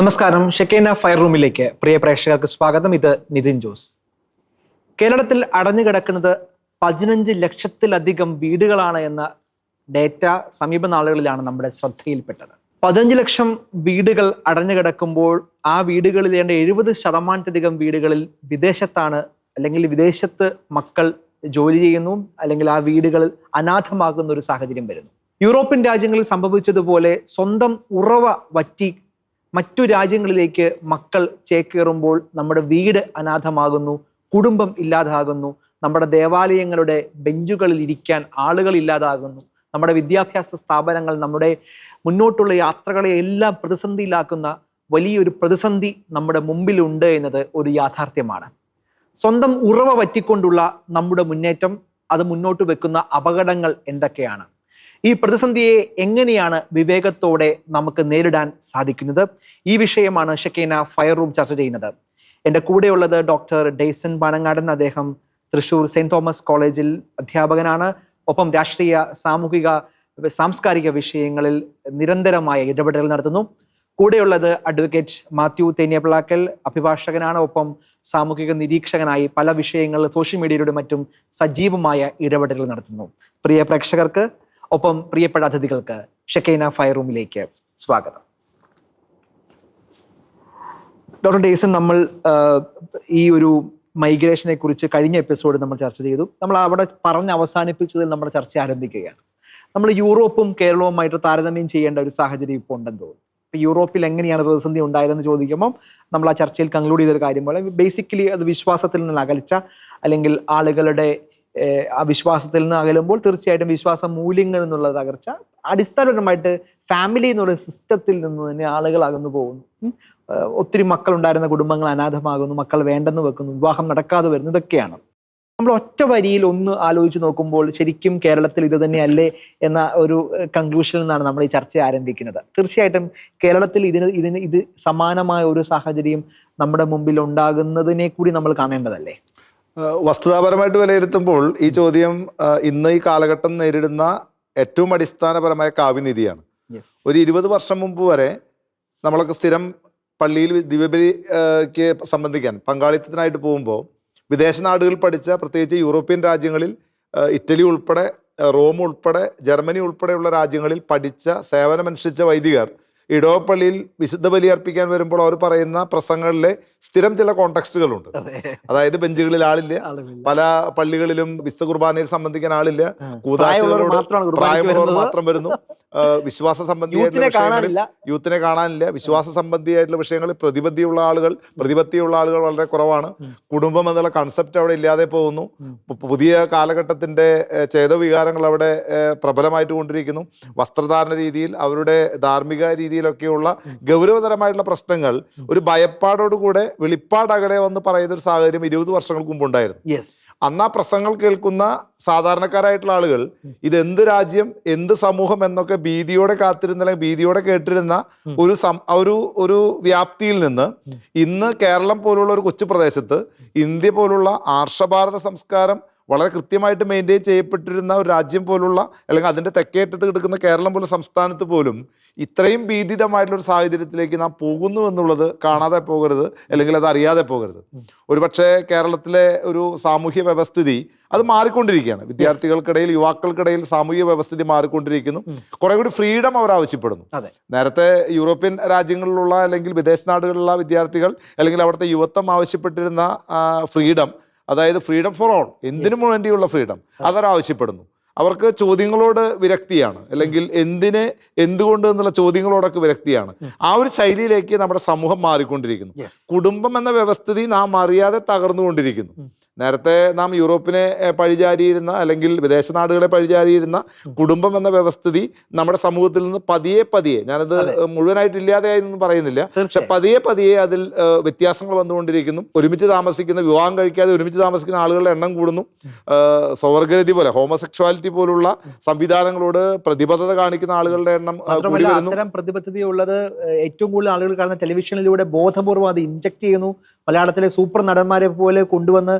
നമസ്കാരം. ഷെക്കേന ഫയർ റൂമിലേക്ക് പ്രിയ പ്രേക്ഷകർക്ക് സ്വാഗതം. ഇത് നിതിൻ ജോസ്. കേരളത്തിൽ അടഞ്ഞുകിടക്കുന്നത് 15 ലക്ഷത്തിലധികം വീടുകളാണ് എന്ന ഡേറ്റ സമീപ നാളുകളിലാണ് നമ്മുടെ ശ്രദ്ധയിൽപ്പെട്ടത്. 15 ലക്ഷം വീടുകൾ അടഞ്ഞുകിടക്കുമ്പോൾ ആ വീടുകളിൽ 70% വീടുകളിൽ വിദേശത്താണ്, അല്ലെങ്കിൽ വിദേശത്ത് മക്കൾ ജോലി ചെയ്യുന്നു, അല്ലെങ്കിൽ ആ വീടുകൾ അനാഥമാകുന്ന ഒരു സാഹചര്യം വരുന്നു. യൂറോപ്യൻ രാജ്യങ്ങളിൽ സംഭവിച്ചതുപോലെ സ്വന്തം ഉറവ വറ്റി മറ്റു രാജ്യങ്ങളിലേക്ക് മക്കൾ ചേക്കേറുമ്പോൾ നമ്മുടെ വീട് അനാഥമാകുന്നു, കുടുംബം ഇല്ലാതാകുന്നു, നമ്മുടെ ദേവാലയങ്ങളുടെ ബെഞ്ചുകളിൽ ഇരിക്കാൻ ആളുകൾ ഇല്ലാതാകുന്നു, നമ്മുടെ വിദ്യാഭ്യാസ സ്ഥാപനങ്ങൾ, നമ്മുടെ മുന്നോട്ടുള്ള യാത്രകളെ എല്ലാം പ്രതിസന്ധിയിലാക്കുന്ന വലിയൊരു പ്രതിസന്ധി നമ്മുടെ മുമ്പിലുണ്ട് എന്നത് ഒരു യാഥാർത്ഥ്യമാണ്. സ്വന്തം ഉറവ വറ്റിക്കൊണ്ടുള്ള നമ്മുടെ മുന്നേറ്റം, അത് മുന്നോട്ട് വെക്കുന്ന അപകടങ്ങൾ എന്തൊക്കെയാണ്? ഈ പ്രതിസന്ധിയെ എങ്ങനെയാണ് വിവേകത്തോടെ നമുക്ക് നേരിടാൻ സാധിക്കുന്നത്? ഈ വിഷയമാണ് ഷെക്കേന ഫയർ റൂം ചർച്ച ചെയ്യുന്നത്. എൻ്റെ കൂടെയുള്ളത് ഡോക്ടർ ഡെയ്സൺ പാണങ്ങാടൻ. അദ്ദേഹം തൃശ്ശൂർ സെന്റ് തോമസ് കോളേജിൽ അധ്യാപകനാണ്. ഒപ്പം രാഷ്ട്രീയ, സാമൂഹിക, സാംസ്കാരിക വിഷയങ്ങളിൽ നിരന്തരമായ ഇടപെടൽ നടത്തുന്നു. കൂടെയുള്ളത് അഡ്വക്കേറ്റ് മാത്യു തേനിയപ്പിളാക്കൽ, അഭിഭാഷകനാണ്. ഒപ്പം സാമൂഹിക നിരീക്ഷകനായി പല വിഷയങ്ങളിൽ സോഷ്യൽ മീഡിയയിലൂടെ മറ്റും സജീവമായ ഇടപെടൽ നടത്തുന്നു. പ്രിയ പ്രേക്ഷകർക്ക്, ഒപ്പം പ്രിയപ്പെട്ട അതിഥികൾക്ക് ഷെക്കേന ഫയർ റൂമിലേക്ക് സ്വാഗതം. ഡോക്ടർ ഡെയ്സൺ, നമ്മൾ ഈ ഒരു മൈഗ്രേഷനെ കുറിച്ച് കഴിഞ്ഞ എപ്പിസോഡ് നമ്മൾ ചർച്ച ചെയ്തു. നമ്മൾ അവിടെ പറഞ്ഞ് അവസാനിപ്പിച്ചതിൽ നമ്മുടെ ചർച്ച ആരംഭിക്കുകയാണ്. നമ്മൾ യൂറോപ്പും കേരളവുമായിട്ട് താരതമ്യം ചെയ്യേണ്ട ഒരു സാഹചര്യം ഇപ്പോൾ ഉണ്ടെന്ന് തോന്നുന്നു. ഇപ്പം യൂറോപ്പിൽ എങ്ങനെയാണ് പ്രതിസന്ധി ഉണ്ടായതെന്ന് ചോദിക്കുമ്പോൾ നമ്മൾ ആ ചർച്ചയിൽ കൺക്ലൂഡ് ചെയ്തൊരു കാര്യം പോലെ ബേസിക്കലി അത് വിശ്വാസത്തിൽ നിന്ന് അകൽച്ച, അല്ലെങ്കിൽ ആളുകളുടെ ആ വിശ്വാസത്തിൽ നിന്ന് അകലുമ്പോൾ തീർച്ചയായിട്ടും വിശ്വാസ മൂല്യങ്ങൾ എന്നുള്ള തകർച്ച, അടിസ്ഥാനപരമായിട്ട് ഫാമിലി എന്നുള്ള സിസ്റ്റത്തിൽ നിന്ന് തന്നെ ആളുകൾ അകന്നു പോകുന്നു. ഒത്തിരി മക്കളുണ്ടായിരുന്ന കുടുംബങ്ങൾ അനാഥമാകുന്നു, മക്കൾ വേണ്ടെന്ന് വെക്കുന്നു, വിവാഹം നടക്കാതെ വരുന്നു. ഇതൊക്കെയാണ് നമ്മൾ ഒറ്റ വരിയിൽ ഒന്ന് ആലോചിച്ച് നോക്കുമ്പോൾ ശരിക്കും കേരളത്തിൽ ഇത് തന്നെയല്ലേ എന്ന ഒരു കൺക്ലൂഷനിൽ നിന്നാണ് നമ്മൾ ഈ ചർച്ച ആരംഭിക്കുന്നത്. തീർച്ചയായിട്ടും കേരളത്തിൽ ഇത് സമാനമായ ഒരു സാഹചര്യം നമ്മുടെ മുമ്പിൽ ഉണ്ടാകുന്നതിനെ കൂടി നമ്മൾ കാണേണ്ടതല്ലേ? വസ്തുതാപരമായിട്ട് വിലയിരുത്തുമ്പോൾ ഈ ചോദ്യം ഇന്ന് ഈ കാലഘട്ടം നേരിടുന്ന ഏറ്റവും അടിസ്ഥാനപരമായ കാവ്യനീതിയാണ്. ഒരു 20 വർഷം മുമ്പ് വരെ നമ്മളൊക്കെ സ്ഥിരം പള്ളിയിൽ ദിവ്യബലിക്ക് സംബന്ധിക്കാൻ പങ്കാളിത്തത്തിനായിട്ട് പോകുമ്പോൾ വിദേശ നാടുകളിൽ പഠിച്ച, പ്രത്യേകിച്ച് യൂറോപ്യൻ രാജ്യങ്ങളിൽ, ഇറ്റലി ഉൾപ്പെടെ, റോം ഉൾപ്പെടെ, ജർമ്മനി ഉൾപ്പെടെയുള്ള രാജ്യങ്ങളിൽ പഠിച്ച, സേവനമനുഷ്ഠിച്ച വൈദികർ ഇടവപ്പള്ളിയിൽ വിശുദ്ധ ബലി അർപ്പിക്കാൻ വരുമ്പോൾ അവർ പറയുന്ന പ്രസംഗങ്ങളിലെ സ്ഥിരം ചില കോണ്ടെക്സ്റ്റുകളുണ്ട്. അതായത് ബെഞ്ചുകളിൽ ആളില്ല, പല പള്ളികളിലും വിശുദ്ധ കുർബാനയിൽ സംബന്ധിക്കാൻ ആളില്ല, കൂതാശകളോട് പ്രായമുള്ളവർ മാത്രം വരുന്നു, വിശ്വാസ സംബന്ധിയായിട്ടുള്ള വിഷയങ്ങളിൽ യൂത്തിനെ കാണാനില്ല, വിശ്വാസ സംബന്ധിയായിട്ടുള്ള വിഷയങ്ങളിൽ പ്രതിബദ്ധിയുള്ള ആളുകൾ വളരെ കുറവാണ്, കുടുംബം എന്നുള്ള കൺസെപ്റ്റ് അവിടെ ഇല്ലാതെ പോകുന്നു, പുതിയ കാലഘട്ടത്തിന്റെ ചേതോവികാരങ്ങൾ അവിടെ പ്രബലമായിട്ട് കൊണ്ടിരിക്കുന്നു, വസ്ത്രധാരണ രീതിയിൽ, അവരുടെ ധാർമ്മിക രീതിയിലൊക്കെയുള്ള ഗൗരവതരമായിട്ടുള്ള പ്രശ്നങ്ങൾ ഒരു ഭയപ്പാടോടുകൂടെ വെളിപ്പാടകലെ വന്ന് പറയുന്ന ഒരു സാഹചര്യം 20 വർഷങ്ങൾക്ക് മുമ്പ് ഉണ്ടായിരുന്നു. അന്ന് ആ പ്രസംഗങ്ങൾ കേൾക്കുന്ന സാധാരണക്കാരായിട്ടുള്ള ആളുകൾ ഇതെന്ത് രാജ്യം, എന്ത് സമൂഹം എന്നൊക്കെ ഭീതിയോടെ കാത്തിരുന്ന, അല്ലെങ്കിൽ ഭീതിയോടെ കേട്ടിരുന്ന ഒരു വ്യാപ്തിയിൽ നിന്ന് ഇന്ന് കേരളം പോലുള്ള ഒരു കൊച്ചു പ്രദേശത്ത് ഇന്ത്യ പോലുള്ള ആർഷഭാരത സംസ്കാരം വളരെ കൃത്യമായിട്ട് മെയിൻറ്റെയിൻ ചെയ്യപ്പെട്ടിരുന്ന ഒരു രാജ്യം പോലുള്ള, അല്ലെങ്കിൽ അതിൻ്റെ തെക്കേറ്റത്ത് കിടക്കുന്ന കേരളം പോലെ സംസ്ഥാനത്ത് പോലും ഇത്രയും ഭീതിതമായിട്ടുള്ളൊരു സാഹചര്യത്തിലേക്ക് നാം പോകുന്നു എന്നുള്ളത് കാണാതെ പോകരുത്, അല്ലെങ്കിൽ അത് അറിയാതെ പോകരുത്. ഒരുപക്ഷെ കേരളത്തിലെ ഒരു സാമൂഹ്യ വ്യവസ്ഥിതി അത് മാറിക്കൊണ്ടിരിക്കുകയാണ്. വിദ്യാർത്ഥികൾക്കിടയിൽ, യുവാക്കൾക്കിടയിൽ സാമൂഹ്യ വ്യവസ്ഥിതി മാറിക്കൊണ്ടിരിക്കുന്നു. കുറെ കൂടി ഫ്രീഡം അവർ ആവശ്യപ്പെടുന്നു. നേരത്തെ യൂറോപ്യൻ രാജ്യങ്ങളിലുള്ള, അല്ലെങ്കിൽ വിദേശ നാടുകളിലുള്ള വിദ്യാർത്ഥികൾ, അല്ലെങ്കിൽ അവിടുത്തെ യുവത്വം ആവശ്യപ്പെട്ടിരുന്ന ഫ്രീഡം, അതായത് ഫ്രീഡം ഫോർ ഓൾ, എന്തിനു വേണ്ടിയുള്ള ഫ്രീഡം, അതവർ ആവശ്യപ്പെടുന്നു. അവർക്ക് ചോദ്യങ്ങളോട് വിരക്തിയാണ്, അല്ലെങ്കിൽ എന്തുകൊണ്ട് എന്നുള്ള ചോദ്യങ്ങളോടൊക്കെ വിരക്തിയാണ്. ആ ഒരു ശൈലിയിലേക്ക് നമ്മുടെ സമൂഹം മാറിക്കൊണ്ടിരിക്കുന്നു. കുടുംബം എന്ന വ്യവസ്ഥിതി നാം അറിയാതെ തകർന്നുകൊണ്ടിരിക്കുന്നു. നേരത്തെ നാം യൂറോപ്പിനെ പഴിചാരിയിരുന്ന, അല്ലെങ്കിൽ വിദേശ നാടുകളെ പഴിചാരിയിരുന്ന കുടുംബം എന്ന വ്യവസ്ഥിതി നമ്മുടെ സമൂഹത്തിൽ നിന്ന് പതിയെ, ഞാനത് മുഴുവനായിട്ട് ഇല്ലാതെയായി എന്ന് പറയുന്നില്ല, പക്ഷെ പതിയെ അതിൽ വ്യത്യാസങ്ങൾ വന്നുകൊണ്ടിരിക്കുന്നു. ഒരുമിച്ച് താമസിക്കുന്ന, വിവാഹം കഴിക്കാതെ ഒരുമിച്ച് താമസിക്കുന്ന ആളുകളുടെ എണ്ണം കൂടുന്നു. സ്വവർഗരതി പോലെ, ഹോമോസെക്ഷുവാലിറ്റി പോലുള്ള സംവിധാനങ്ങളോട് പ്രതിബദ്ധത കാണിക്കുന്ന ആളുകളുടെ എണ്ണം കൂടി വരുന്നു. അത്തരം പ്രതിബദ്ധതയുള്ളത് ഏറ്റവും കൂടുതൽ ആളുകൾ കാണുന്ന ടെലിവിഷനിലൂടെ ബോധപൂർവ്വം അത് ഇൻജക്ട് ചെയ്യുന്നു. മലയാളത്തിലെ സൂപ്പർ നടന്മാരെ പോലെ കൊണ്ടുവന്ന്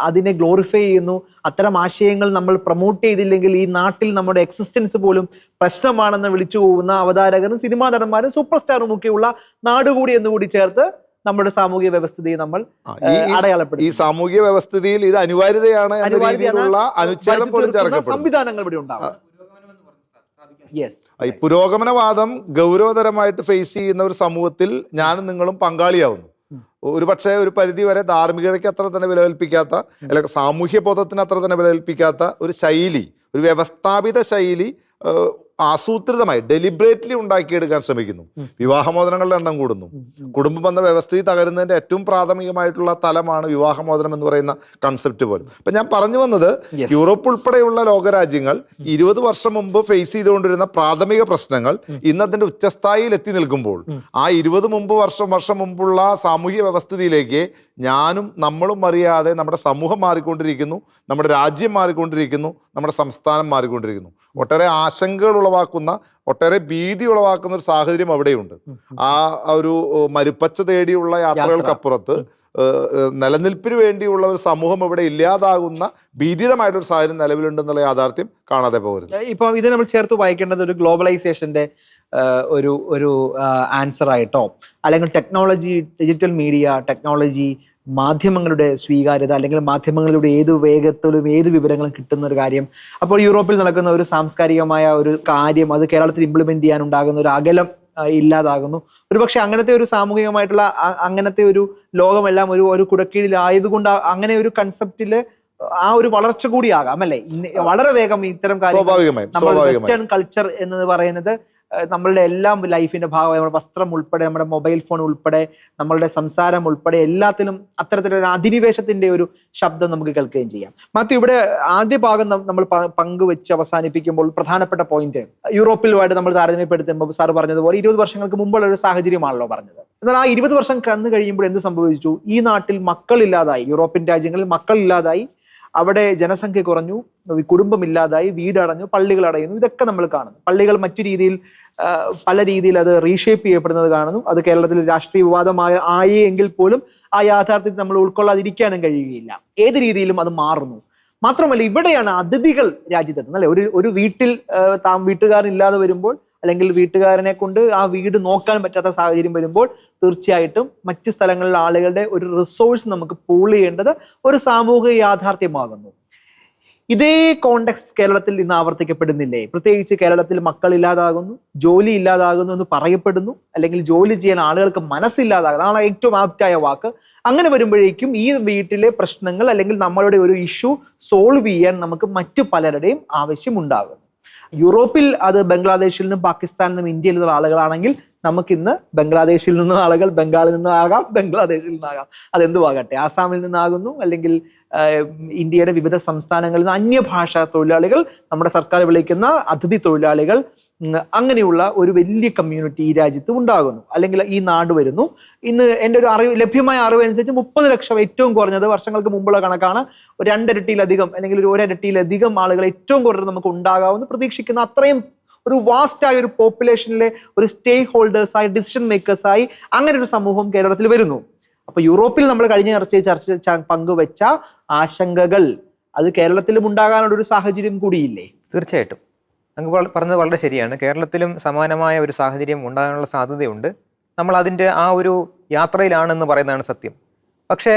അതിനെ ഗ്ലോറിഫൈ ചെയ്യുന്നു. അത്തരം ആശയങ്ങൾ നമ്മൾ പ്രൊമോട്ട് ചെയ്തില്ലെങ്കിൽ ഈ നാട്ടിൽ നമ്മുടെ എക്സിസ്റ്റൻസ് പോലും പ്രശ്നമാണെന്ന് വിളിച്ചു പോകുന്ന അവതാരകരും സിനിമാ നടന്മാരും സൂപ്പർ സ്റ്റാറും ഒക്കെയുള്ള നാടുകൂടി എന്നുകൂടി ചേർത്ത് നമ്മുടെ സാമൂഹിക വ്യവസ്ഥിതിയെ നമ്മൾ അടയാളപ്പെടുത്തും. ഈ സാമൂഹിക വ്യവസ്ഥിതിയിൽ ഇത് അനിവാര്യതയാണ് എന്ന രീതിയിലുള്ള അനുച്ഛേദം പോലും ചേർക്കപ്പെടും. സംവിധാനങ്ങൾ ഇവിടെ ഉണ്ടാവും. ഈ പുരോഗമനവാദം ഗൗരവതരമായിട്ട് ഫേസ് ചെയ്യുന്ന ഒരു സമൂഹത്തിൽ ഞാനും നിങ്ങളും പങ്കാളിയാവുന്നു. ഒരു പക്ഷേ ഒരു പരിധി വരെ ധാർമ്മികതയ്ക്ക് അത്ര തന്നെ വില കൽപ്പിക്കാത്ത, അല്ലെങ്കിൽ സാമൂഹ്യ ബോധത്തിന് അത്ര തന്നെ വില കൽപ്പിക്കാത്ത ഒരു ശൈലി, ഒരു വ്യവസ്ഥാപിത ശൈലി ആസൂത്രിതമായി ഡെലിബറേറ്റ്ലി ഉണ്ടാക്കിയെടുക്കാൻ ശ്രമിക്കുന്നു. വിവാഹമോചനങ്ങളുടെ എണ്ണം കൂടുന്നു. കുടുംബ ബന്ധ വ്യവസ്ഥിതി തകരുന്നതിന്റെ ഏറ്റവും പ്രാഥമികമായിട്ടുള്ള തലമാണ് വിവാഹമോചനം എന്ന് പറയുന്ന കൺസെപ്റ്റ് പോലും. അപ്പൊ ഞാൻ പറഞ്ഞു വന്നത്, യൂറോപ്പ് ഉൾപ്പെടെയുള്ള ലോകരാജ്യങ്ങൾ 20 വർഷം മുമ്പ് ഫേസ് ചെയ്തുകൊണ്ടിരുന്ന പ്രാഥമിക പ്രശ്നങ്ങൾ ഇന്നതിന്റെ ഉച്ചസ്ഥായിയിൽ എത്തി നിൽക്കുമ്പോൾ ആ 20 വർഷം മുമ്പുള്ള സാമൂഹിക വ്യവസ്ഥിതിയിലേക്ക് ഞാനും നമ്മളും അറിയാതെ നമ്മുടെ സമൂഹം മാറിക്കൊണ്ടിരിക്കുന്നു, നമ്മുടെ രാജ്യം മാറിക്കൊണ്ടിരിക്കുന്നു, നമ്മുടെ സംസ്ഥാനം മാറിക്കൊണ്ടിരിക്കുന്നു. ഒട്ടേറെ ആശങ്കകൾ ഉളവാക്കുന്ന, ഒട്ടേറെ ഭീതി ഉളവാക്കുന്ന ഒരു സാഹചര്യം അവിടെയുണ്ട്. ആ ഒരു മരുപ്പച്ച തേടിയുള്ള യാത്രകൾക്കപ്പുറത്ത് നിലനിൽപ്പിന് വേണ്ടിയുള്ള ഒരു സമൂഹം ഇവിടെ ഇല്ലാതാകുന്ന ഭീതിതമായിട്ടൊരു സാഹചര്യം നിലവിലുണ്ടെന്നുള്ള യാഥാർത്ഥ്യം കാണാതെ പോകരുത്. ഇപ്പൊ ഇത് നമ്മൾ ചേർത്ത് വായിക്കേണ്ടത് ഒരു ഗ്ലോബലൈസേഷന്റെ ഒരു ആൻസർ ആയിട്ടോ, അല്ലെങ്കിൽ ടെക്നോളജി, ഡിജിറ്റൽ മീഡിയ, ടെക്നോളജി, മാധ്യമങ്ങളുടെ സ്വീകാര്യത, അല്ലെങ്കിൽ മാധ്യമങ്ങളിലൂടെ ഏത് വേഗത്തിലും ഏത് വിവരങ്ങളും കിട്ടുന്ന ഒരു കാര്യം. അപ്പോൾ യൂറോപ്പിൽ നടക്കുന്ന ഒരു സാംസ്കാരികമായ ഒരു കാര്യം അത് കേരളത്തിൽ ഇംപ്ലിമെന്റ് ചെയ്യാൻ ഉണ്ടാകുന്ന ഒരു അകലം ഇല്ലാതാകുന്നു. ഒരുപക്ഷെ അങ്ങനത്തെ ഒരു സാമൂഹികമായിട്ടുള്ള അങ്ങനത്തെ ഒരു ലോകമെല്ലാം ഒരു കുടക്കീഴിലായതുകൊണ്ട് അങ്ങനെ ഒരു കൺസെപ്റ്റില് ആ ഒരു വളർച്ച കൂടിയാകാം അല്ലെ. വളരെ വേഗം ഇത്തരം കാര്യങ്ങൾ വെസ്റ്റേൺ കൾച്ചർ എന്ന് പറയുന്നത് നമ്മളുടെ എല്ലാം ലൈഫിന്റെ ഭാഗമായി, നമ്മുടെ വസ്ത്രം ഉൾപ്പെടെ, നമ്മുടെ മൊബൈൽ ഫോൺ ഉൾപ്പെടെ, നമ്മളുടെ സംസാരം ഉൾപ്പെടെ എല്ലാത്തിലും അത്തരത്തിലൊരു അധിനിവേശത്തിന്റെ ഒരു ശബ്ദം നമുക്ക് കേൾക്കുകയും ചെയ്യാം. മാത്യു, ഇവിടെ ആദ്യ ഭാഗം നമ്മൾ പങ്കുവെച്ച് അവസാനിപ്പിക്കുമ്പോൾ പ്രധാനപ്പെട്ട പോയിന്റ്, യൂറോപ്പിലുമായിട്ട് നമ്മൾ താരതമ്യപ്പെടുത്തുമ്പോൾ സാർ പറഞ്ഞതുപോലെ 20 വർഷങ്ങൾക്ക് മുമ്പുള്ള ഒരു സാഹചര്യമാണല്ലോ പറഞ്ഞത്. എന്നാൽ ആ 20 വർഷം കടന്നു കഴിയുമ്പോൾ എന്ത് സംഭവിച്ചു? ഈ നാട്ടിൽ മക്കളില്ലാതായി, യൂറോപ്യൻ രാജ്യങ്ങളിൽ മക്കളില്ലാതായി, അവിടെ ജനസംഖ്യ കുറഞ്ഞു, കുടുംബമില്ലാതായി, വീടടഞ്ഞു, പള്ളികൾ അടയുന്നു. ഇതൊക്കെ നമ്മൾ കാണുന്നു. പള്ളികൾ മറ്റു രീതിയിൽ പല രീതിയിൽ അത് റീഷേപ്പ് ചെയ്യപ്പെടുന്നത് കാണുന്നു. അത് കേരളത്തിൽ രാഷ്ട്രീയ വിവാദമായി എങ്കിൽ പോലും ആ യാഥാർത്ഥ്യത്തിൽ നമ്മൾ ഉൾക്കൊള്ളാതിരിക്കാനും കഴിയുകയില്ല. ഏത് രീതിയിലും അത് മാറുന്നു. മാത്രമല്ല, ഇവിടെയാണ് അതിഥികൾ രാജ്യത്തെത്തുന്നത് അല്ലെ. ഒരു വീട്ടിൽ വീട്ടുകാരില്ലാതെ വരുമ്പോൾ, അല്ലെങ്കിൽ വീട്ടുകാരനെ കൊണ്ട് ആ വീട് നോക്കാൻ പറ്റാത്ത സാഹചര്യം വരുമ്പോൾ തീർച്ചയായിട്ടും മറ്റു സ്ഥലങ്ങളിലെ ആളുകളുടെ ഒരു റിസോഴ്സ് നമുക്ക് പൂൾ ചെയ്യേണ്ടത് ഒരു സാമൂഹിക യാഥാർത്ഥ്യമാകുന്നു. ഇതേ കോണ്ടെക്സ്റ്റ് കേരളത്തിൽ ഇന്ന് ആവർത്തിക്കപ്പെടുന്നില്ലേ? പ്രത്യേകിച്ച് കേരളത്തിൽ മക്കളില്ലാതാകുന്നു, ജോലി ഇല്ലാതാകുന്നു എന്ന് പറയപ്പെടുന്നു, അല്ലെങ്കിൽ ജോലി ചെയ്യാൻ ആളുകൾക്ക് മനസ്സില്ലാതാകുന്നു, അതാണ് ഏറ്റവും ആപ്റ്റായ വാക്ക്. അങ്ങനെ വരുമ്പോഴേക്കും ഈ വീട്ടിലെ പ്രശ്നങ്ങൾ അല്ലെങ്കിൽ നമ്മളുടെ ഒരു ഇഷ്യൂ സോൾവ് ചെയ്യാൻ നമുക്ക് മറ്റു പലരുടെയും ആവശ്യമുണ്ടാകും. യൂറോപ്പിൽ അത് ബംഗ്ലാദേശിൽ നിന്നും പാകിസ്ഥാനിൽ നിന്നും ഇന്ത്യയിൽ നിന്നുള്ള ആളുകളാണെങ്കിൽ നമുക്കിന്ന് ബംഗ്ലാദേശിൽ നിന്നും ആളുകൾ ബംഗാളിൽ നിന്നാകാം, ബംഗ്ലാദേശിൽ നിന്നാകാം, അതെന്തുവാകട്ടെ, ആസാമിൽ നിന്നാകുന്നു, അല്ലെങ്കിൽ ഇന്ത്യയുടെ വിവിധ സംസ്ഥാനങ്ങളിൽ നിന്ന് അന്യഭാഷാ തൊഴിലാളികൾ, നമ്മുടെ സർക്കാർ വിളിക്കുന്ന അതിഥി തൊഴിലാളികൾ, അങ്ങനെയുള്ള ഒരു വലിയ കമ്മ്യൂണിറ്റി ഈ രാജ്യത്ത് ഉണ്ടാകുന്നു, അല്ലെങ്കിൽ ഈ നാട് വരുന്നു. ഇന്ന് എൻ്റെ ഒരു ലഭ്യമായ അറിവ് അനുസരിച്ച് 30 ലക്ഷം, ഏറ്റവും കുറഞ്ഞത് വർഷങ്ങൾക്ക് മുമ്പുള്ള കണക്കാണ്, 2 ഇരട്ടിയിലധികം അല്ലെങ്കിൽ ഒരു 1 ഇരട്ടിയിലധികം ആളുകൾ ഏറ്റവും കുറഞ്ഞത് നമുക്ക് ഉണ്ടാകാമെന്ന് പ്രതീക്ഷിക്കുന്ന അത്രയും ഒരു വാസ്റ്റായ ഒരു പോപ്പുലേഷനിലെ ഒരു സ്റ്റേക്ക് ഹോൾഡേഴ്സായി, ഡിസിഷൻ മേക്കേഴ്സായി അങ്ങനെ ഒരു സമൂഹം കേരളത്തിൽ വരുന്നു. അപ്പൊ യൂറോപ്പിൽ നമ്മൾ കഴിഞ്ഞ ചർച്ച പങ്കുവെച്ച ആശങ്കകൾ അത് കേരളത്തിലും ഉണ്ടാകാനുള്ള ഒരു സാഹചര്യം കൂടിയില്ലേ? തീർച്ചയായിട്ടും അങ്ങ് പറഞ്ഞത് വളരെ ശരിയാണ്. കേരളത്തിലും സമാനമായ ഒരു സാഹചര്യം ഉണ്ടാകാനുള്ള സാധ്യതയുണ്ട്. നമ്മൾ അതിൻ്റെ ആ ഒരു യാത്രയിലാണെന്ന് പറയുന്നതാണ് സത്യം. പക്ഷേ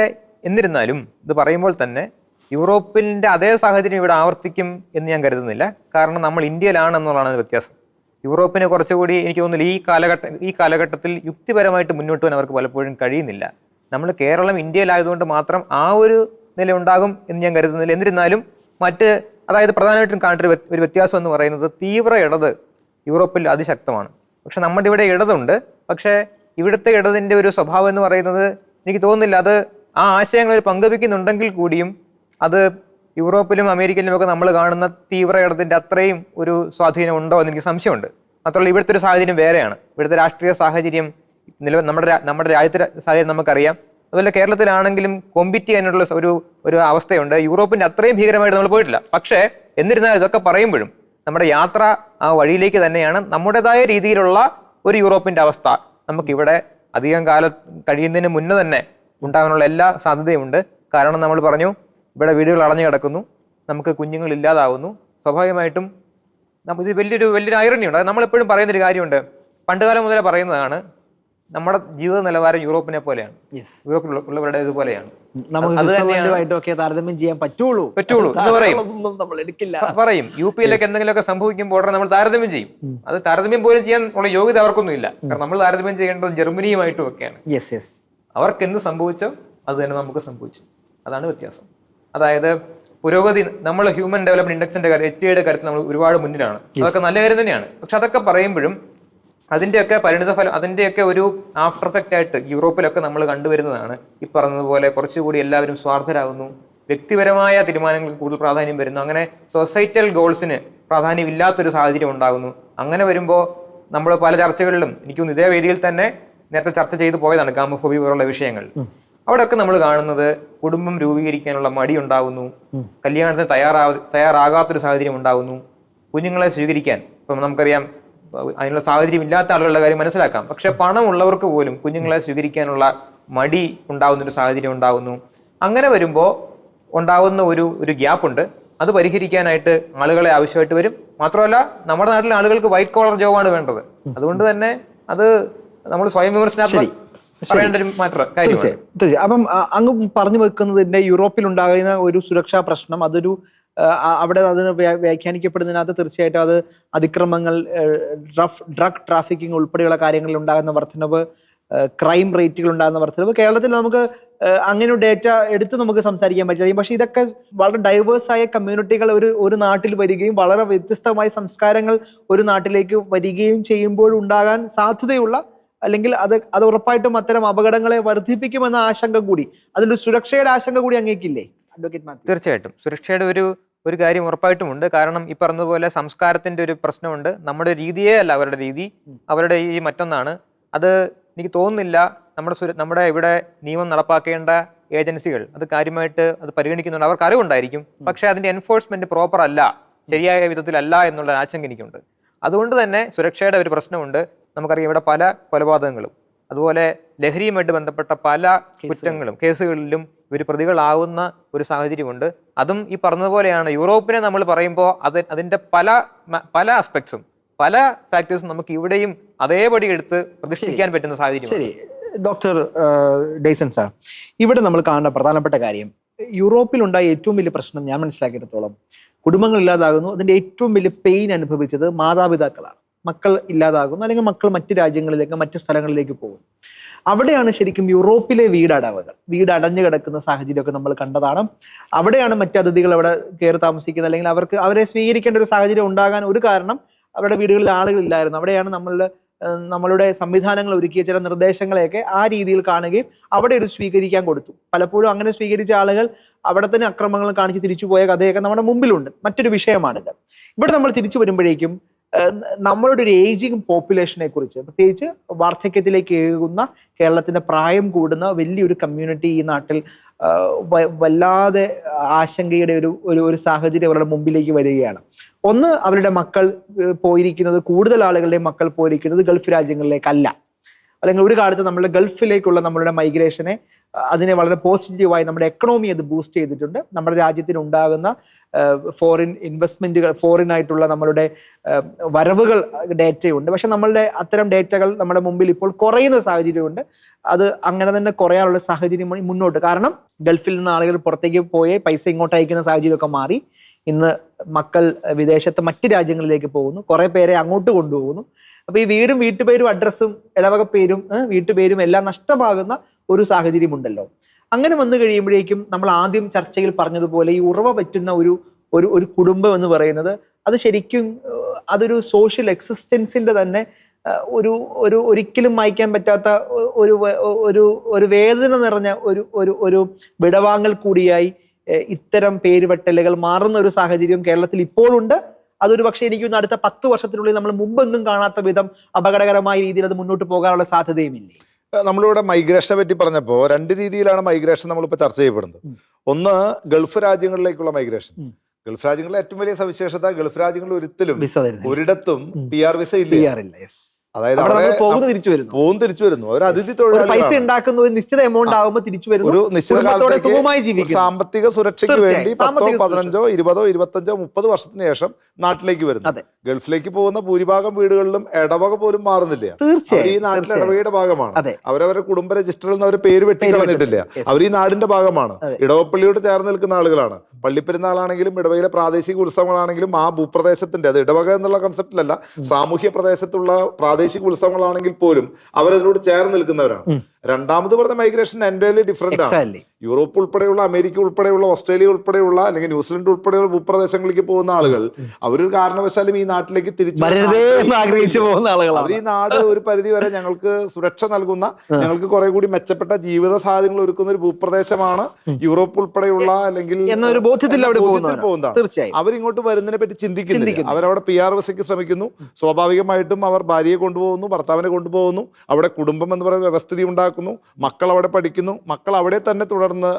എന്നിരുന്നാലും ഇത് പറയുമ്പോൾ തന്നെ യൂറോപ്പിൻ്റെ അതേ സാഹചര്യം ഇവിടെ ആവർത്തിക്കും എന്ന് ഞാൻ കരുതുന്നില്ല. കാരണം നമ്മൾ ഇന്ത്യയിലാണെന്നുള്ളതാണ് വ്യത്യാസം. യൂറോപ്പിന് കുറച്ചുകൂടി എനിക്ക് തോന്നുന്നില്ല ഈ കാലഘട്ടത്തിൽ യുക്തിപരമായിട്ട് മുന്നോട്ട് പോകാൻ അവർക്ക് പലപ്പോഴും കഴിയുന്നില്ല. നമ്മൾ കേരളം ഇന്ത്യയിലായതുകൊണ്ട് മാത്രം ആ ഒരു നില ഉണ്ടാകും എന്ന് ഞാൻ കരുതുന്നില്ല. എന്നിരുന്നാലും അതായത് പ്രധാനമായിട്ടും കാണേണ്ട ഒരു വ്യത്യാസം എന്ന് പറയുന്നത് തീവ്ര ഇടത് യൂറോപ്പിൽ അതിശക്തമാണ്. പക്ഷെ നമ്മുടെ ഇവിടെ ഇടതുണ്ട്. പക്ഷേ ഇവിടുത്തെ ഇടതിൻ്റെ ഒരു സ്വഭാവം എന്ന് പറയുന്നത് എനിക്ക് തോന്നുന്നില്ല അത് ആ ആശയങ്ങൾ പങ്കുവെക്കുന്നുണ്ടെങ്കിൽ കൂടിയും അത് യൂറോപ്പിലും അമേരിക്കയിലും ഒക്കെ നമ്മൾ കാണുന്ന തീവ്ര ഇടതിൻ്റെ അത്രയും ഒരു സ്വാധീനം ഉണ്ടോ എന്ന് എനിക്ക് സംശയമുണ്ട്. മാത്രമല്ല ഇവിടുത്തെ ഒരു സാഹചര്യം വേറെയാണ്. ഇവിടുത്തെ രാഷ്ട്രീയ സാഹചര്യം നമ്മുടെ രാജ്യത്തെ സാഹചര്യം നമുക്കറിയാം. അതുപോലെ കേരളത്തിലാണെങ്കിലും കോമ്പീറ്റ് ചെയ്യാനുള്ള ഒരു അവസ്ഥയുണ്ട്. യൂറോപ്പിന്റെ അത്രയും ഭീകരമായിട്ട് നമ്മൾ പോയിട്ടില്ല. പക്ഷേ എന്നിരുന്നാലും ഇതൊക്കെ പറയുമ്പോഴും നമ്മുടെ യാത്ര ആ വഴിയിലേക്ക് തന്നെയാണ്. നമ്മുടേതായ രീതിയിലുള്ള ഒരു യൂറോപ്പിന്റെ അവസ്ഥ നമുക്കിവിടെ അധികം കാലം കഴിയുന്നതിന് മുന്നേ തന്നെ ഉണ്ടാകാനുള്ള എല്ലാ സാധ്യതയുമുണ്ട്. കാരണം നമ്മൾ പറഞ്ഞു, ഇവിടെ വീടുകൾ അടഞ്ഞു കിടക്കുന്നു, നമുക്ക് കുഞ്ഞുങ്ങൾ ഇല്ലാതാവുന്നു. സ്വാഭാവികമായിട്ടും ഇത് വലിയൊരു ഐറണിയുണ്ട്. അത് നമ്മളെപ്പോഴും പറയുന്നൊരു കാര്യമുണ്ട്, പണ്ടുകാലം മുതലേ പറയുന്നതാണ്, നമ്മുടെ ജീവിത നിലവാരം യൂറോപ്പിനെ പോലെയാണ്, യൂറോപ്പിലുള്ളവരുടെ ഇതുപോലെയാണ്. താരതമ്യം ചെയ്യാൻ പറ്റുള്ളൂ എന്ന് പറയും. നമ്മൾ എടുക്കില്ല പറയും യുപിയിലൊക്കെ എന്തെങ്കിലുമൊക്കെ സംഭവിക്കുമ്പോൾ ഉടനെ നമ്മൾ താരതമ്യം ചെയ്യും. അത് താരതമ്യം പോലും ചെയ്യാൻ ഉള്ള യോഗ്യത അവർക്കൊന്നും ഇല്ല. കാരണം നമ്മൾ താരതമ്യം ചെയ്യേണ്ടത് ജർമ്മനിയുമായിട്ടും ഒക്കെയാണ്. അവർക്ക് എന്ത് സംഭവിച്ചോ അത് തന്നെ നമുക്ക് സംഭവിച്ചു. അതാണ് വ്യത്യാസം. അതായത് പുരോഗതി, നമ്മൾ ഹ്യൂമൻ ഡെവലപ്മെന്റ് ഇൻഡെക്സിന്റെ HDIയുടെ കാര്യത്തിൽ നമ്മൾ ഒരുപാട് മുന്നിലാണ്. അതൊക്കെ നല്ല കാര്യം തന്നെയാണ്. പക്ഷെ അതൊക്കെ പറയുമ്പോഴും അതിന്റെയൊക്കെ പരിണിതഫലം, അതിന്റെയൊക്കെ ഒരു ആഫ്റ്റർ എഫക്റ്റ് ആയിട്ട് യൂറോപ്പിലൊക്കെ നമ്മൾ കണ്ടുവരുന്നതാണ് ഈ പറഞ്ഞതുപോലെ കുറച്ചുകൂടി എല്ലാവരും സ്വാർത്ഥരാകുന്നു, വ്യക്തിപരമായ തീരുമാനങ്ങൾക്ക് കൂടുതൽ പ്രാധാന്യം വരുന്നു, അങ്ങനെ സൊസൈറ്റൽ ഗോൾസിന് പ്രാധാന്യം ഇല്ലാത്തൊരു സാഹചര്യം ഉണ്ടാകുന്നു. അങ്ങനെ വരുമ്പോൾ നമ്മൾ പല ചർച്ചകളിലും, എനിക്കൊന്ന് ഇതേ വേദിയിൽ തന്നെ നേരത്തെ ചർച്ച ചെയ്തു പോയതാണ് ഗാമോഫോബിയ പോലുള്ള വിഷയങ്ങൾ. അവിടെയൊക്കെ നമ്മൾ കാണുന്നത് കുടുംബം രൂപീകരിക്കാനുള്ള മടി ഉണ്ടാകുന്നു, കല്യാണത്തിന് തയ്യാറാകാത്തൊരു സാഹചര്യം ഉണ്ടാകുന്നു, കുഞ്ഞുങ്ങളെ സ്വീകരിക്കാൻ ഇപ്പം നമുക്കറിയാം അതിനുള്ള സാഹചര്യം ഇല്ലാത്ത ആളുകളുടെ കാര്യം മനസ്സിലാക്കാം. പക്ഷെ പണമുള്ളവർക്ക് പോലും കുഞ്ഞുങ്ങളെ സ്വീകരിക്കാനുള്ള മടി ഉണ്ടാകുന്നൊരു സാഹചര്യം ഉണ്ടാകുന്നു. അങ്ങനെ വരുമ്പോൾ ഉണ്ടാകുന്ന ഒരു ഗ്യാപ്പുണ്ട്. അത് പരിഹരിക്കാനായിട്ട് ആളുകളെ ആവശ്യമായിട്ട് വരും. മാത്രമല്ല നമ്മുടെ നാട്ടിലെ ആളുകൾക്ക് വൈറ്റ് കോളർ ജോബാണ് വേണ്ടത്. അതുകൊണ്ട് തന്നെ അത് നമ്മൾ സ്വയം വിമർശനാത്മക പറയേണ്ട ഒരു കാര്യമാണ്. അപ്പം അങ്ങ് പറഞ്ഞു വെക്കുന്നതിന്റെ യൂറോപ്പിൽ ഉണ്ടാകുന്ന ഒരു സുരക്ഷാ പ്രശ്നം, അതൊരു അവിടെ അതിന് വ്യാഖ്യാനിക്കപ്പെടുന്നതിനകത്ത് തീർച്ചയായിട്ടും അത് അതിക്രമങ്ങൾ, ഡ്രഗ് ട്രാഫിക്കിംഗ് ഉൾപ്പെടെയുള്ള കാര്യങ്ങളിൽ ഉണ്ടാകുന്ന വർധനവ്, ക്രൈം റേറ്റുകൾ ഉണ്ടാകുന്ന വർധനവ്. കേരളത്തിൽ നമുക്ക് അങ്ങനെ ഡേറ്റ എടുത്ത് നമുക്ക് സംസാരിക്കാൻ പറ്റില്ല. പക്ഷെ ഇതൊക്കെ വളരെ ഡൈവേഴ്സായ കമ്മ്യൂണിറ്റികൾ ഒരു നാട്ടിൽ വരികയും വളരെ വ്യത്യസ്തമായ സംസ്കാരങ്ങൾ ഒരു നാട്ടിലേക്ക് വരികയും ചെയ്യുമ്പോൾ ഉണ്ടാകാൻ സാധ്യതയുള്ള, അല്ലെങ്കിൽ അത് ഉറപ്പായിട്ടും അത്തരം അപകടങ്ങളെ വർദ്ധിപ്പിക്കുമെന്ന ആശങ്ക കൂടി, അതിന്റെ സുരക്ഷയുടെ ആശങ്ക കൂടി അങ്ങേക്കില്ലേ അഡ്വക്കേറ്റ് മാത്യു? തീർച്ചയായിട്ടും സുരക്ഷയുടെ ഒരു കാര്യം ഉറപ്പായിട്ടും കാരണം ഈ പറഞ്ഞതുപോലെ സംസ്കാരത്തിന്റെ ഒരു പ്രശ്നമുണ്ട്. നമ്മുടെ രീതിയേ അല്ല അവരുടെ രീതി, അവരുടെ ഈ മറ്റൊന്നാണ്. അത് എനിക്ക് തോന്നുന്നില്ല നമ്മുടെ ഇവിടെ നിയമം നടപ്പാക്കേണ്ട ഏജൻസികൾ അത് കാര്യമായിട്ട് അത് പരിഗണിക്കുന്നുണ്ട്. അവർക്ക് അറിവുണ്ടായിരിക്കും, പക്ഷെ അതിന്റെ എൻഫോഴ്സ്മെന്റ് പ്രോപ്പർ അല്ല, ശരിയായ വിധത്തിലല്ല എന്നുള്ള ആശങ്ക എനിക്കുണ്ട്. അതുകൊണ്ട് തന്നെ സുരക്ഷയുടെ ഒരു പ്രശ്നമുണ്ട്. നമുക്കറിയാം ഇവിടെ പല കൊലപാതകങ്ങളും അതുപോലെ ലഹരിയുമായിട്ട് ബന്ധപ്പെട്ട പല കുറ്റങ്ങളും കേസുകളിലും ഇവർ പ്രതികളാവുന്ന ഒരു സാഹചര്യമുണ്ട്. അതും ഈ പറഞ്ഞതുപോലെയാണ്. യൂറോപ്പിനെ നമ്മൾ പറയുമ്പോൾ അതിന്റെ പല ആസ്പെക്ട്സും പല ഫാക്ടേഴ്സും നമുക്ക് ഇവിടെയും അതേപടി എടുത്ത് പ്രതിഷ്ഠിക്കാൻ പറ്റുന്ന സാഹചര്യം. ശരി ഡോക്ടർ ഡെയ്സൺ സാർ, ഇവിടെ നമ്മൾ കാണേണ്ട പ്രധാനപ്പെട്ട കാര്യം, യൂറോപ്പിലുണ്ടായ ഏറ്റവും വലിയ പ്രശ്നം ഞാൻ മനസ്സിലാക്കിയിടത്തോളം കുടുംബങ്ങൾ ഇല്ലാതാകുന്നു. അതിന്റെ ഏറ്റവും വലിയ പെയിൻ അനുഭവിച്ചത് മാതാപിതാക്കളാണ്. മക്കൾ ഇല്ലാതാകുന്നു, അല്ലെങ്കിൽ മക്കൾ മറ്റ് രാജ്യങ്ങളിലേക്ക് മറ്റ് സ്ഥലങ്ങളിലേക്ക് പോകും. അവിടെയാണ് ശരിക്കും യൂറോപ്പിലെ വീട് അടഞ്ഞു കിടക്കുന്ന സാഹചര്യമൊക്കെ നമ്മൾ കണ്ടതാണ്. അവിടെയാണ് മറ്റ് അതിഥികൾ അവിടെ കയറി താമസിക്കുന്നത്, അല്ലെങ്കിൽ അവരെ സ്വീകരിക്കേണ്ട ഒരു സാഹചര്യം ഉണ്ടാകാൻ ഒരു കാരണം അവരുടെ വീടുകളിൽ ആളുകളില്ലായിരുന്നു. അവിടെയാണ് നമ്മളുടെ സംവിധാനങ്ങൾ ഒരുക്കിയ ചില നിർദ്ദേശങ്ങളെയൊക്കെ ആ രീതിയിൽ കാണുകയും അവിടെ ഒരു സ്വീകരിക്കാൻ കൊടുത്തു. പലപ്പോഴും അങ്ങനെ സ്വീകരിച്ച ആളുകൾ അവിടെ തന്നെ അക്രമങ്ങൾ കാണിച്ച് തിരിച്ചു പോയ കഥയൊക്കെ നമ്മുടെ മുമ്പിലുണ്ട്. മറ്റൊരു വിഷയമാണിത്. ഇവിടെ നമ്മൾ തിരിച്ചു വരുമ്പോഴേക്കും നമ്മളുടെ ഒരു ഏജിങ് പോപ്പുലേഷനെ കുറിച്ച്, പ്രത്യേകിച്ച് വാർദ്ധക്യത്തിലേക്ക് ഏകുന്ന കേരളത്തിന്റെ പ്രായം കൂടുന്ന വലിയൊരു കമ്മ്യൂണിറ്റി ഈ നാട്ടിൽ വല്ലാതെ ആശങ്കയുടെ ഒരു സാഹചര്യം അവരുടെ മുമ്പിലേക്ക് വരികയാണ്. ഒന്ന്, അവരുടെ മക്കൾ പോയിരിക്കുന്നത്, കൂടുതൽ ആളുകളുടെയും മക്കൾ പോയിരിക്കുന്നത് ഗൾഫ് രാജ്യങ്ങളിലേക്കല്ല, അല്ലെങ്കിൽ ഒരു കാലത്ത് നമ്മളുടെ ഗൾഫിലേക്കുള്ള നമ്മളുടെ മൈഗ്രേഷനെ അതിനെ വളരെ പോസിറ്റീവായി നമ്മുടെ എക്കണോമി അത് ബൂസ്റ്റ് ചെയ്തിട്ടുണ്ട്. നമ്മുടെ രാജ്യത്തിന് ഉണ്ടാകുന്ന ഫോറിൻ ഇൻവെസ്റ്റ്മെന്റുകൾ, ഫോറിൻ ആയിട്ടുള്ള നമ്മളുടെ വരവുകൾ ഡേറ്റയുണ്ട്. പക്ഷെ നമ്മളുടെ അത്തരം ഡേറ്റകൾ നമ്മുടെ മുമ്പിൽ ഇപ്പോൾ കുറയുന്ന സാഹചര്യമുണ്ട്. അത് അങ്ങനെ തന്നെ കുറയാനുള്ള സാഹചര്യം മുന്നോട്ട്. കാരണം ഗൾഫിൽ നിന്ന് ആളുകൾ പുറത്തേക്ക് പോയി പൈസ ഇങ്ങോട്ട് അയക്കുന്ന സാഹചര്യമൊക്കെ മാറി. ഇന്ന് മക്കൾ വിദേശത്ത് മറ്റ് രാജ്യങ്ങളിലേക്ക് പോകുന്നു, കുറെ പേരെ അങ്ങോട്ട് കൊണ്ടുപോകുന്നു. അപ്പൊ ഈ വീടും വീട്ടുപേരും അഡ്രസ്സും ഇടവക പേരും വീട്ടുപേരും എല്ലാം നഷ്ടമാകുന്ന ഒരു സാഹചര്യം ഉണ്ടല്ലോ. അങ്ങനെ വന്നു കഴിയുമ്പോഴേക്കും നമ്മൾ ആദ്യം ചർച്ചയിൽ പറഞ്ഞതുപോലെ ഈ ഉറവ പറ്റുന്ന ഒരു കുടുംബം എന്ന് പറയുന്നത് അത് ശരിക്കും അതൊരു സോഷ്യൽ എക്സിസ്റ്റൻസിന്റെ തന്നെ ഒരിക്കലും മായ്ക്കാൻ പറ്റാത്ത ഒരു വേദന നിറഞ്ഞ ഒരു വിടവാങ്ങൽ കൂടിയായി ഇത്തരം പേരുവെട്ടലുകൾ മാറുന്ന ഒരു സാഹചര്യം കേരളത്തിൽ ഇപ്പോഴുണ്ട്. അതൊരു പക്ഷേ എനിക്ക് അടുത്ത 10 വർഷത്തിനുള്ളിൽ നമ്മൾ മുമ്പെങ്ങും കാണാത്ത വിധം അപകടകരമായ രീതിയിൽ അത് മുന്നോട്ട് പോകാനുള്ള സാധ്യതയുമില്ലേ? നമ്മളിവിടെ മൈഗ്രേഷനെ പറ്റി പറഞ്ഞപ്പോൾ 2 രീതിയിലാണ് മൈഗ്രേഷൻ നമ്മളിപ്പോൾ ചർച്ച ചെയ്യപ്പെടുന്നത്. ഒന്ന്, ഗൾഫ് രാജ്യങ്ങളിലേക്കുള്ള മൈഗ്രേഷൻ. ഗൾഫ് രാജ്യങ്ങളിലെ ഏറ്റവും വലിയ സവിശേഷത, ഗൾഫ് രാജ്യങ്ങളിൽ ഒരിടത്തും PR വിസ ഇല്ല. അതായത് അവിടെ അവിടെ നമ്മൾ പോകുന്നു തിരിച്ചു വരുന്നു. തിരിച്ചു വരുന്നു. ഒരു അതിഥി ഒരു പൈസ തൊഴിലാളി ഉണ്ടാക്കുന്ന ഒരു നിശ്ചിത എമൗണ്ട് ആകുമ്പോൾ തിരിച്ചു വരുന്നു, ഒരു നിശ്ചിത കുടുംബത്തോടെ കാലത്തേക്ക് സുഖമായി ജീവിക്കുന്നു. സാമ്പത്തിക സുരക്ഷയ്ക്ക് തീർച്ചയായും. വേണ്ടി 10, സാമ്പത്തിക 15, 20, 25, 30 വർഷത്തിന് ശേഷം നാട്ടിലേക്ക് വരുന്നു. അതെ. ഗൾഫിലേക്ക് പോകുന്ന ഭൂരിഭാഗം വീടുകളിലും ഇടവക പോലും മാറുന്നില്ല. അവർ ഈ തീർച്ചയായും. നാട്ടിലെ ഇടവകയുടെ ഭാഗമാണ്. അതെ. അവരവരുടെ കുടുംബ രജിസ്റ്ററിൽ നിന്ന് അവർ പേര് വെട്ടിക്കളഞ്ഞിട്ടില്ല. Yes. അവർ ഈ നാടിന്റെ ഭാഗമാണ്. അതെ. ഇടവപ്പള്ളിയോട് ചേർന്ന് നിൽക്കുന്ന ആളുകളാണ്. പള്ളിപ്പെരുന്നാളാണെങ്കിലും ഇടവയിലെ പ്രാദേശിക ഉത്സവങ്ങളാണെങ്കിലും ആ ഭൂപ്രദേശത്തിന്റെ, അത് ഇടവക എന്നുള്ള കൺസെപ്റ്റിലല്ല, സാമൂഹ്യ പ്രദേശത്തുള്ള പ്രാദേശിക ഉത്സവങ്ങളാണെങ്കിൽ പോലും അവരതിനോട് ചേർന്ന് നിൽക്കുന്നവരാണ്. രണ്ടാമത് പറഞ്ഞ മൈഗ്രേഷൻ എൻറ്റയർലി ഡിഫറെന്റ് ആണ്. Exactly. യൂറോപ്പ് ഉൾപ്പെടെയുള്ള, അമേരിക്ക ഉൾപ്പെടെയുള്ള, ഓസ്ട്രേലിയ ഉൾപ്പെടെയുള്ള, അല്ലെങ്കിൽ ന്യൂസിലൻഡ് ഉൾപ്പെടെയുള്ള ഭൂപ്രദേശങ്ങളിലേക്ക് പോകുന്ന ആളുകൾ അവരൊരു കാരണവശാലും ഈ നാട്ടിലേക്ക് വരരുതേ എന്ന് ആഗ്രഹിച്ചു പോകുന്ന അവർ ആളുകളാണ്. ഈ നാട് ഒരു പരിധി വരെ ഞങ്ങൾക്ക് സുരക്ഷ നൽകുന്ന, ഞങ്ങൾക്ക് കുറെ കൂടി മെച്ചപ്പെട്ട ജീവിത സാധ്യതകൾ ഒരുക്കുന്ന ഒരു ഭൂപ്രദേശമാണ് യൂറോപ്പ് ഉൾപ്പെടെയുള്ള, അല്ലെങ്കിൽ എന്നൊരു ബോധ്യത്തിൽ അവിടെ പോകുന്നതാണ്. തീർച്ചയായും. അവരിങ്ങോട്ട് വരുന്നതിനെ പറ്റി ചിന്തിക്കുന്നില്ല. അവരവിടെ PR വിസയ്ക്ക് ശ്രമിക്കുന്നു. സ്വാഭാവികമായിട്ടും അവർ ഭാര്യയെ കൊണ്ടുപോകുന്നു, ഭർത്താവിനെ കൊണ്ടുപോകുന്നു. അവിടെ കുടുംബം എന്ന് പറയുന്ന വ്യവസ്ഥിതി ഉണ്ടാക്കുന്നു. മക്കൾ അവിടെ പഠിക്കുന്നു. മക്കൾ അവിടെ തന്നെ തുടർന്ന്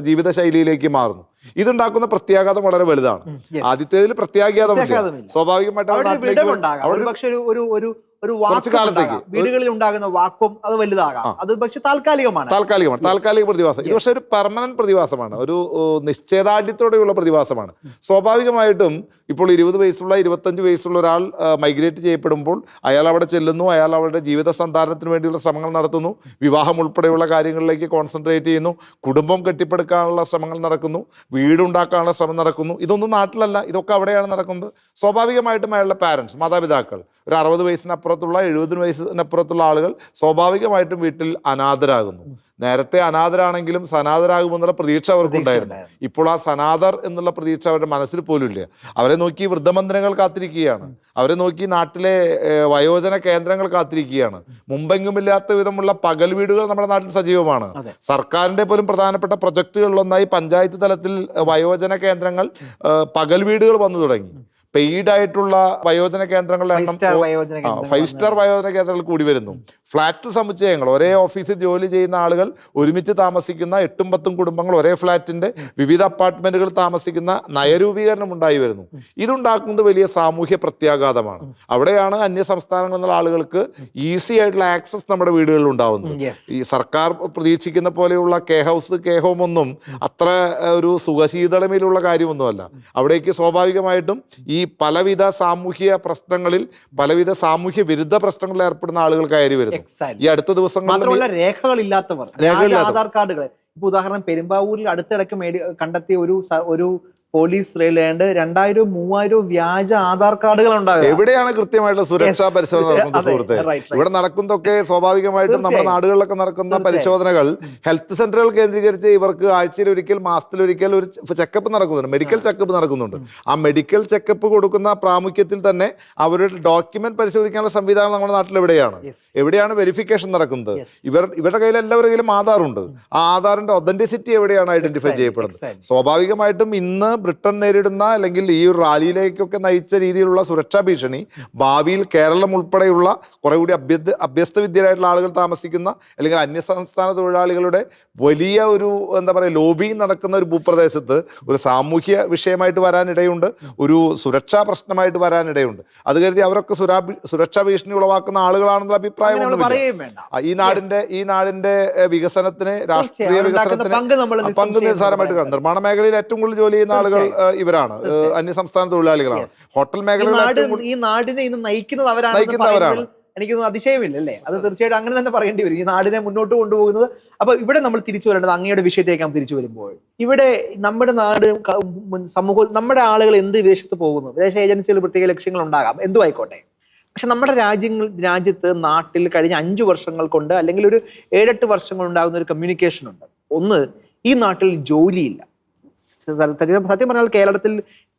ജീവിതശൈലിയിലേക്ക് മാറുന്നു. ഇതുണ്ടാക്കുന്ന പ്രത്യാഘാതം വളരെ വലുതാണ്. Yes. ആദ്യത്തേതിൽ പ്രത്യാഘാതമില്ല. പ്രത്യാഘാതമില്ല. സ്വാഭാവികമായിട്ട് അവിടെ ഒരു വിടവുണ്ടാകാം. ഒരു പക്ഷേ ഒരു കുറച്ച് കാലത്തേക്ക് വീടുകളിൽ ഉണ്ടാകുന്ന വാക്കും അത് വലുതാകാം. അത് പക്ഷെ താൽക്കാലികമാണ്. താൽക്കാലിക പ്രതിഭാസം. ഇത് പക്ഷെ ഒരു പെർമനന്റ് പ്രതിഭാസമാണ്. ഒരു നിശ്ചയദാർഢ്യത്തോടെയുള്ള പ്രതിഭാസമാണ്. സ്വാഭാവികമായിട്ടും ഇപ്പോൾ 20 വയസ്സുള്ള 25 വയസ്സുള്ള ഒരാൾ മൈഗ്രേറ്റ് ചെയ്യപ്പെടുമ്പോൾ അയാൾ അവിടെ ചെല്ലുന്നു. അയാൾ അവരുടെ ജീവിത സന്ധാരണത്തിന് വേണ്ടിയുള്ള ശ്രമങ്ങൾ നടത്തുന്നു. വിവാഹം ഉൾപ്പെടെയുള്ള കാര്യങ്ങളിലേക്ക് കോൺസെൻട്രേറ്റ് ചെയ്യുന്നു. കുടുംബം കെട്ടിപ്പടുക്കാനുള്ള ശ്രമങ്ങൾ നടക്കുന്നു. വീടുണ്ടാക്കാനുള്ള ശ്രമം നടക്കുന്നു. ഇതൊന്നും നാട്ടിലല്ല, ഇതൊക്കെ അവിടെയാണ് നടക്കുന്നത്. സ്വാഭാവികമായിട്ടും അയാളുടെ പാരൻസ്, മാതാപിതാക്കൾ, ഒരു 60 വയസ്സിനപ്പുറത്തുള്ള 70 വയസ്സിനപ്പുറത്തുള്ള ആളുകൾ സ്വാഭാവികമായിട്ടും വീട്ടിൽ അനാഥരാകുന്നു. നേരത്തെ അനാഥരാണെങ്കിലും സനാഥരാകുമെന്നുള്ള പ്രതീക്ഷ അവർക്കുണ്ടായിരുന്നു. ഇപ്പോൾ ആ സനാഥർ എന്നുള്ള പ്രതീക്ഷ അവരുടെ മനസ്സിൽ പോലും ഇല്ല. അവരെ നോക്കി വൃദ്ധമന്ദിരങ്ങൾ കാത്തിരിക്കുകയാണ്. അവരെ നോക്കി നാട്ടിലെ വയോജന കേന്ദ്രങ്ങൾ കാത്തിരിക്കുകയാണ്. മുമ്പെങ്കുമില്ലാത്ത വിധമുള്ള പകൽ വീടുകൾ നമ്മുടെ നാട്ടിൽ സജീവമാണ്. സർക്കാരിന്റെ പോലും പ്രധാനപ്പെട്ട പ്രൊജക്ടുകളിലൊന്നായി പഞ്ചായത്ത് തലത്തിൽ വയോജന കേന്ദ്രങ്ങൾ, പകൽ വീടുകൾ വന്നു തുടങ്ങി. പെയ്ഡ് ആയിട്ടുള്ള വയോജന കേന്ദ്രങ്ങളുടെ എണ്ണം 5 സ്റ്റാർ വയോജന കേന്ദ്രങ്ങൾ കൂടി വരുന്നു. ഫ്ലാറ്റ് സമുച്ചയങ്ങൾ, ഒരേ ഓഫീസിൽ ജോലി ചെയ്യുന്ന ആളുകൾ ഒരുമിച്ച് താമസിക്കുന്ന 8ഉം 10ഉം കുടുംബങ്ങൾ ഒരേ ഫ്ലാറ്റിന്റെ വിവിധ അപ്പാർട്ട്മെന്റുകൾ താമസിക്കുന്ന നയരൂപീകരണം ഉണ്ടായി വരുന്നു. ഇതുണ്ടാക്കുന്നത് വലിയ സാമൂഹ്യ പ്രത്യാഘാതമാണ്. അവിടെയാണ് അന്യ സംസ്ഥാനങ്ങളിൽ നിന്നുള്ള ആളുകൾക്ക് ഈസി ആയിട്ടുള്ള ആക്സസ് നമ്മുടെ വീടുകളിൽ ഉണ്ടാവുന്നത്. ഈ സർക്കാർ പ്രതീക്ഷിക്കുന്ന പോലെയുള്ള കെ ഹൗസ്, കെ ഹോം ഒന്നും അത്ര ഒരു സുഖശീതളമയിലുള്ള കാര്യമൊന്നുമല്ല. അവിടേക്ക് സ്വാഭാവികമായിട്ടും ഈ പലവിധ സാമൂഹ്യ പ്രശ്നങ്ങളിൽ, പലവിധ സാമൂഹ്യ വിരുദ്ധ പ്രശ്നങ്ങളിൽ ഏർപ്പെടുന്ന ആളുകൾ കയറി വരുന്നു. ഈ അടുത്ത ദിവസങ്ങളിൽ രേഖകളില്ലാത്തവർ, ആധാർ കാർഡുകൾ, ഇപ്പൊ ഉദാഹരണം പെരുമ്പാവൂരിൽ അടുത്തിടയ്ക്ക് കണ്ടെത്തിയ ഒരു പോലീസ് റിലേണ്ട് 2000-3000 വ്യാജ ആധാർ കാർഡുകൾ ഉണ്ടാകും. എവിടെയാണ് കൃത്യമായിട്ടുള്ള സുരക്ഷാ പരിശോധന നടക്കുന്നത് സുഹൃത്തെ? ഇവിടെ നടക്കുന്നതൊക്കെ സ്വാഭാവികമായിട്ടും നമ്മുടെ നാടുകളിലൊക്കെ നടക്കുന്ന പരിശോധനകൾ ഹെൽത്ത് സെന്ററുകൾ കേന്ദ്രീകരിച്ച് ഇവർക്ക് ആഴ്ചയിലൊരിക്കൽ, മാസത്തിലൊരിക്കൽ ഒരു ചെക്കപ്പ് നടക്കുന്നുണ്ട്, മെഡിക്കൽ ചെക്കപ്പ് നടക്കുന്നുണ്ട്. ആ മെഡിക്കൽ ചെക്കപ്പ് കൊടുക്കുന്ന പ്രാമുഖ്യത്തിൽ തന്നെ അവരുടെ ഡോക്യുമെന്റ് പരിശോധിക്കാനുള്ള സംവിധാനം നമ്മുടെ നാട്ടിൽ എവിടെയാണ് വെരിഫിക്കേഷൻ നടക്കുന്നത്? ഇവരുടെ കയ്യിൽ എല്ലാവരുടെ കയ്യിലും ആധാറുണ്ട്. ആ ആധാറിന്റെ ഒതന്റിസിറ്റി എവിടെയാണ് ഐഡന്റിഫൈ ചെയ്യപ്പെടുന്നത്? സ്വാഭാവികമായിട്ടും ഇന്ന് ബ്രിട്ടൻ നേരിടുന്ന, അല്ലെങ്കിൽ ഈ ഒരു റാലിയിലേക്കൊക്കെ നയിച്ച രീതിയിലുള്ള സുരക്ഷാ ഭീഷണി ഭാവിയിൽ കേരളം ഉൾപ്പെടെയുള്ള കുറെ കൂടി അഭ്യസ്തവിദ്യരായിട്ടുള്ള ആളുകൾ താമസിക്കുന്ന, അല്ലെങ്കിൽ അന്യസംസ്ഥാന തൊഴിലാളികളുടെ വലിയ ഒരു ലോബിങ് നടക്കുന്ന ഒരു ഭൂപ്രദേശത്ത് ഒരു സാമൂഹ്യ വിഷയമായിട്ട് വരാനിടയുണ്ട്, ഒരു സുരക്ഷാ പ്രശ്നമായിട്ട് വരാനിടയുണ്ട്. അത് കരുതി അവരൊക്കെ സുരക്ഷാ ഭീഷണി ഉളവാക്കുന്ന ആളുകളാണെന്നുള്ള അഭിപ്രായം ഈ നാടിന്റെ വികസനത്തിന്, രാഷ്ട്രീയ വികസനത്തിന് പങ്ക് നിസ്സാരമായിട്ട് കാണും. നിർമ്മാണ മേഖലയിൽ ഏറ്റവും കൂടുതൽ ജോലി ചെയ്യുന്ന ആളുകൾ ഇവരാണ്, അന്യസംസ്ഥാന തൊഴിലാളികളാണ്. ഹോട്ടൽ മേഖലയിൽ ഈ നാടിനെ ഇന്ന് നയിക്കുന്നവരാണ്. എനിക്കൊന്നും അതിശയമില്ല അല്ലേ? അത് തീർച്ചയായിട്ടും അങ്ങനെ തന്നെ പറയേണ്ടി വരും, ഈ നാടിനെ മുന്നോട്ട് കൊണ്ടുപോകുന്നത്. അപ്പൊ ഇവിടെ നമ്മൾ തിരിച്ചു വരേണ്ടത് അങ്ങയുടെ വിഷയത്തേക്ക് നാം തിരിച്ചു വരുമ്പോൾ, ഇവിടെ നമ്മുടെ നാട്, സമൂഹം, നമ്മുടെ ആളുകൾ എന്ത് വിദേശത്ത് പോകുന്നു, വിദേശ ഏജൻസികൾ പ്രത്യേക ലക്ഷ്യങ്ങൾ ഉണ്ടാകാം, എന്തും ആയിക്കോട്ടെ. പക്ഷെ നമ്മുടെ രാജ്യത്ത് നാട്ടിൽ കഴിഞ്ഞ 5 വർഷങ്ങൾ കൊണ്ട്, അല്ലെങ്കിൽ ഒരു 7-8 വർഷങ്ങൾ ഉണ്ടാകുന്ന ഒരു കമ്മ്യൂണിക്കേഷൻ ഉണ്ട്. ഒന്ന്, ഈ നാട്ടിൽ ജോലിയില്ല. സത്യം പറഞ്ഞാൽ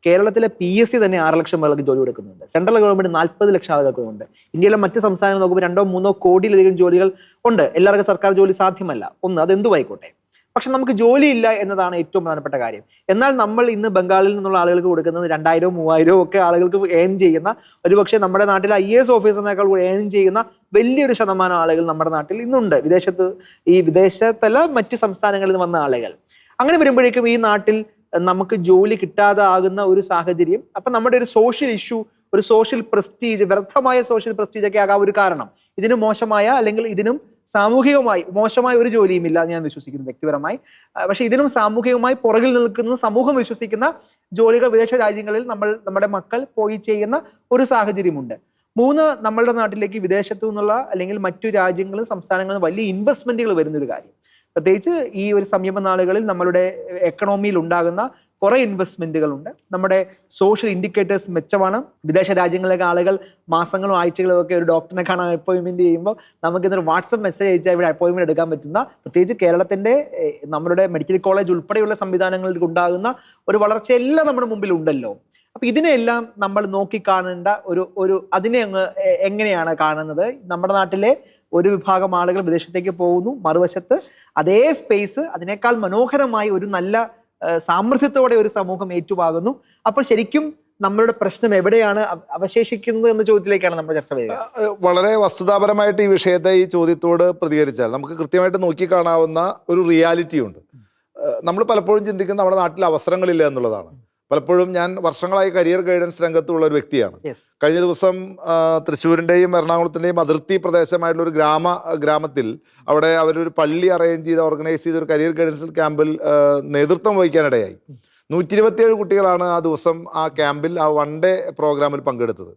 കേരളത്തിലെ PSC തന്നെ 6 ലക്ഷം ആളുകൾക്ക് ജോലി കൊടുക്കുന്നുണ്ട്. സെൻട്രൽ ഗവൺമെന്റ് 40 ലക്ഷം ആളുകൾക്കുണ്ട്. ഇന്ത്യയിലെ മറ്റ് സംസ്ഥാനങ്ങൾ നോക്കുമ്പോൾ 2-3 കോടിയിലധികം ജോലികൾ ഉണ്ട്. എല്ലാവർക്കും സർക്കാർ ജോലി സാധ്യമല്ല. ഒന്ന്, അതെന്തുമായിക്കോട്ടെ. പക്ഷെ നമുക്ക് ജോലിയില്ല എന്നതാണ് ഏറ്റവും പ്രധാനപ്പെട്ട കാര്യം. എന്നാൽ നമ്മൾ ഇന്ന് ബംഗാളിൽ നിന്നുള്ള ആളുകൾക്ക് കൊടുക്കുന്നത് 2000-3000 ഒക്കെ ആളുകൾക്ക് ഏൺ ചെയ്യുന്ന, ഒരുപക്ഷെ നമ്മുടെ നാട്ടിലെ IAS ഓഫീസറിനേക്കാൾ ഏൺ ചെയ്യുന്ന വലിയൊരു ശതമാനം ആളുകൾ നമ്മുടെ നാട്ടിൽ ഇന്നുണ്ട്. വിദേശത്തല്ല, മറ്റ് സംസ്ഥാനങ്ങളിൽ നിന്ന് വന്ന ആളുകൾ. അങ്ങനെ വരുമ്പോഴേക്കും ഈ നാട്ടിൽ നമുക്ക് ജോലി കിട്ടാതെ ആകുന്ന ഒരു സാഹചര്യം. അപ്പൊ നമ്മുടെ ഒരു സോഷ്യൽ ഇഷ്യൂ, ഒരു സോഷ്യൽ പ്രസ്റ്റീജ്, വ്യർത്ഥമായ സോഷ്യൽ പ്രസ്റ്റീജ് ഒക്കെ ആകാൻ ഒരു കാരണം. ഇതിന് മോശമായ അല്ലെങ്കിൽ ഇതിനും സാമൂഹികമായി മോശമായ ഒരു ജോലിയും ഇല്ല ഞാൻ വിശ്വസിക്കുന്നു വ്യക്തിപരമായി. പക്ഷെ ഇതിനും സാമൂഹികമായി പുറകിൽ നിൽക്കുന്ന സമൂഹം വിശ്വസിക്കുന്ന ജോലികൾ വിദേശ രാജ്യങ്ങളിൽ നമ്മുടെ മക്കൾ പോയി ചെയ്യുന്ന ഒരു സാഹചര്യമുണ്ട്. 3, നമ്മളുടെ നാട്ടിലേക്ക് വിദേശത്തു നിന്നുള്ള അല്ലെങ്കിൽ മറ്റു രാജ്യങ്ങളും സംസ്ഥാനങ്ങളും വലിയ ഇൻവെസ്റ്റ്മെന്റുകൾ വരുന്നൊരു കാര്യം. പ്രത്യേകിച്ച് ഈ ഒരു സമീപ നാളുകളിൽ നമ്മളുടെ എക്കണോമിയിൽ ഉണ്ടാകുന്ന കുറെ ഇൻവെസ്റ്റ്മെന്റുകളുണ്ട്. നമ്മുടെ സോഷ്യൽ ഇൻഡിക്കേറ്റേഴ്സ് മെച്ചമാണ്. വിദേശ രാജ്യങ്ങളിലേക്ക് ആളുകൾ മാസങ്ങളും ആഴ്ചകളും ഒക്കെ ഒരു ഡോക്ടറിനെ കാണാൻ അപ്പോയിന്റ്മെന്റ് ചെയ്യുമ്പോൾ നമുക്ക് ഇന്നൊരു വാട്സപ്പ് മെസ്സേജ് അയച്ചാൽ ഇവിടെ അപ്പോയിന്റ്മെന്റ് എടുക്കാൻ പറ്റുന്ന, പ്രത്യേകിച്ച് കേരളത്തിന്റെ നമ്മളുടെ മെഡിക്കൽ കോളേജ് ഉൾപ്പെടെയുള്ള സംവിധാനങ്ങളിൽ ഉണ്ടാകുന്ന ഒരു വളർച്ചയെല്ലാം നമ്മുടെ മുമ്പിൽ ഉണ്ടല്ലോ. അപ്പൊ ഇതിനെല്ലാം നമ്മൾ നോക്കിക്കാണേണ്ട ഒരു അതിനെ എങ്ങനെയാണ് കാണുന്നത്? നമ്മുടെ നാട്ടിലെ ഒരു വിഭാഗം ആളുകൾ വിദേശത്തേക്ക് പോകുന്നു, മറുവശത്ത് അതേ സ്പേസ് അതിനേക്കാൾ മനോഹരമായി ഒരു നല്ല സാമർഥ്യത്തോടെ ഒരു സമൂഹം ഏറ്റുവാകുന്നു. അപ്പോൾ ശരിക്കും നമ്മളുടെ പ്രശ്നം എവിടെയാണ് അവശേഷിക്കുന്നത് എന്ന ചോദ്യത്തിലേക്കാണ് നമ്മുടെ ചർച്ച വരിക. വളരെ വസ്തുതാപരമായിട്ട് ഈ വിഷയത്തെ, ഈ ചോദ്യത്തോട് പ്രതികരിച്ചാൽ നമുക്ക് കൃത്യമായിട്ട് നോക്കിക്കാണാവുന്ന ഒരു റിയാലിറ്റി ഉണ്ട്. നമ്മൾ പലപ്പോഴും ചിന്തിക്കുന്ന നമ്മുടെ നാട്ടിൽ അവസരങ്ങളില്ല എന്നുള്ളതാണ്. പലപ്പോഴും ഞാൻ വർഷങ്ങളായി കരിയർ ഗൈഡൻസ് രംഗത്തുള്ള ഒരു വ്യക്തിയാണ്. കഴിഞ്ഞ ദിവസം തൃശ്ശൂരിൻ്റെയും എറണാകുളത്തിൻ്റെയും അതിർത്തി പ്രദേശമായിട്ടുള്ള ഒരു ഗ്രാമത്തിൽ അവിടെ അവരൊരു പള്ളി അറേഞ്ച് ചെയ്ത് ഓർഗനൈസ് ചെയ്ത ഒരു കരിയർ ഗൈഡൻസ് ക്യാമ്പിൽ നേതൃത്വം വഹിക്കാനിടയായി. 127 കുട്ടികളാണ് ആ ദിവസം ആ ക്യാമ്പിൽ ആ 1 ഡേ പ്രോഗ്രാമിൽ പങ്കെടുത്തത്.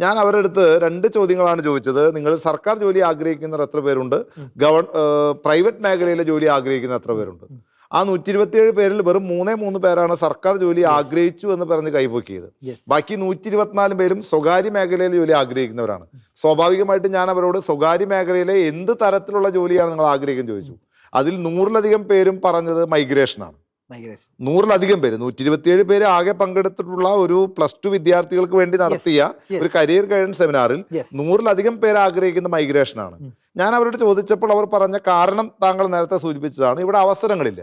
ഞാൻ അവരുടെ അടുത്ത് 2 ചോദ്യങ്ങളാണ് ചോദിച്ചത്. നിങ്ങൾ സർക്കാർ ജോലി ആഗ്രഹിക്കുന്നവർ എത്ര പേരുണ്ട്? പ്രൈവറ്റ് മേഖലയിലെ ജോലി ആഗ്രഹിക്കുന്ന എത്ര പേരുണ്ട്? ആ 127 പേരിൽ വെറും 3 പേരാണ് സർക്കാർ ജോലി ആഗ്രഹിച്ചു എന്ന് പറഞ്ഞ് കൈപൊക്കിയത്. ബാക്കി 124 പേരും സ്വകാര്യ മേഖലയിൽ ജോലി ആഗ്രഹിക്കുന്നവരാണ്. സ്വാഭാവികമായിട്ടും ഞാൻ അവരോട് സ്വകാര്യ മേഖലയിലെ എന്ത് തരത്തിലുള്ള ജോലിയാണ് നിങ്ങൾ ആഗ്രഹിക്കുന്നത് ചോദിച്ചു. അതിൽ 100-ലധികം പേരും പറഞ്ഞത് മൈഗ്രേഷനാണ്. 100-ലധികം പേര്, 127 പേര് ആകെ പങ്കെടുത്തിട്ടുള്ള ഒരു +2 വിദ്യാർത്ഥികൾക്ക് വേണ്ടി നടത്തിയ ഒരു കരിയർ ഗൈഡൻസ് സെമിനാറിൽ 100-ലധികം പേര് ആഗ്രഹിക്കുന്ന മൈഗ്രേഷനാണ്. ഞാൻ അവരോട് ചോദിച്ചപ്പോൾ അവർ പറഞ്ഞ കാരണം താങ്കൾ നേരത്തെ സൂചിപ്പിച്ചതാണ്. ഇവിടെ അവസരങ്ങളില്ല.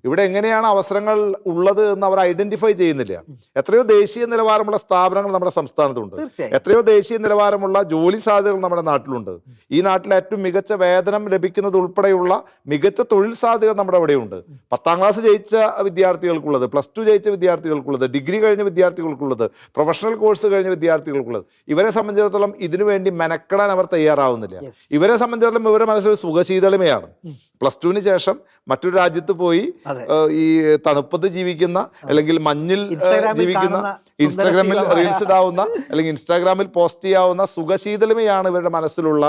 ഇവിടെ എങ്ങനെയാണ് അവസരങ്ങൾ ഉള്ളത് എന്ന് അവർ ഐഡന്റിഫൈ ചെയ്യുന്നില്ല. എത്രയോ ദേശീയ നിലവാരമുള്ള സ്ഥാപനങ്ങൾ നമ്മുടെ സംസ്ഥാനത്തുണ്ട്. എത്രയോ ദേശീയ നിലവാരമുള്ള ജോലി സാധ്യതകൾ നമ്മുടെ നാട്ടിലുണ്ട്. ഈ നാട്ടിൽ ഏറ്റവും മികച്ച വേതനം ലഭിക്കുന്നത് ഉൾപ്പെടെയുള്ള മികച്ച തൊഴിൽ സാധ്യതകൾ നമ്മുടെ അവിടെയുണ്ട്. 10ാം ക്ലാസ് ജയിച്ച വിദ്യാർത്ഥികൾക്കുള്ളത്, +2 ജയിച്ച വിദ്യാർത്ഥികൾക്കുള്ളത്, ഡിഗ്രി കഴിഞ്ഞ വിദ്യാർത്ഥികൾക്കുള്ളത്, പ്രൊഫഷണൽ കോഴ്സ് കഴിഞ്ഞ വിദ്യാർത്ഥികൾക്കുള്ളത്. ഇവരെ സംബന്ധിച്ചിടത്തോളം ഇതിനുവേണ്ടി മെനക്കെടാൻ അവർ തയ്യാറാവുന്നില്ല. ഇവരെ സംബന്ധിച്ചിടത്തോളം ഇവരുടെ മനസ്സിലൊരു സുഖശീതളമയാണ്. +2-ന് ശേഷം മറ്റൊരു രാജ്യത്ത് പോയി ഈ തണുപ്പത്ത് ജീവിക്കുന്ന, അല്ലെങ്കിൽ മഞ്ഞിൽ ജീവിക്കുന്ന, ഇൻസ്റ്റാഗ്രാമിൽ റീൽസ് ഇടാവുന്ന, അല്ലെങ്കിൽ ഇൻസ്റ്റാഗ്രാമിൽ പോസ്റ്റ് ചെയ്യാവുന്ന സുഖശീതളമയാണ് ഇവരുടെ മനസ്സിലുള്ള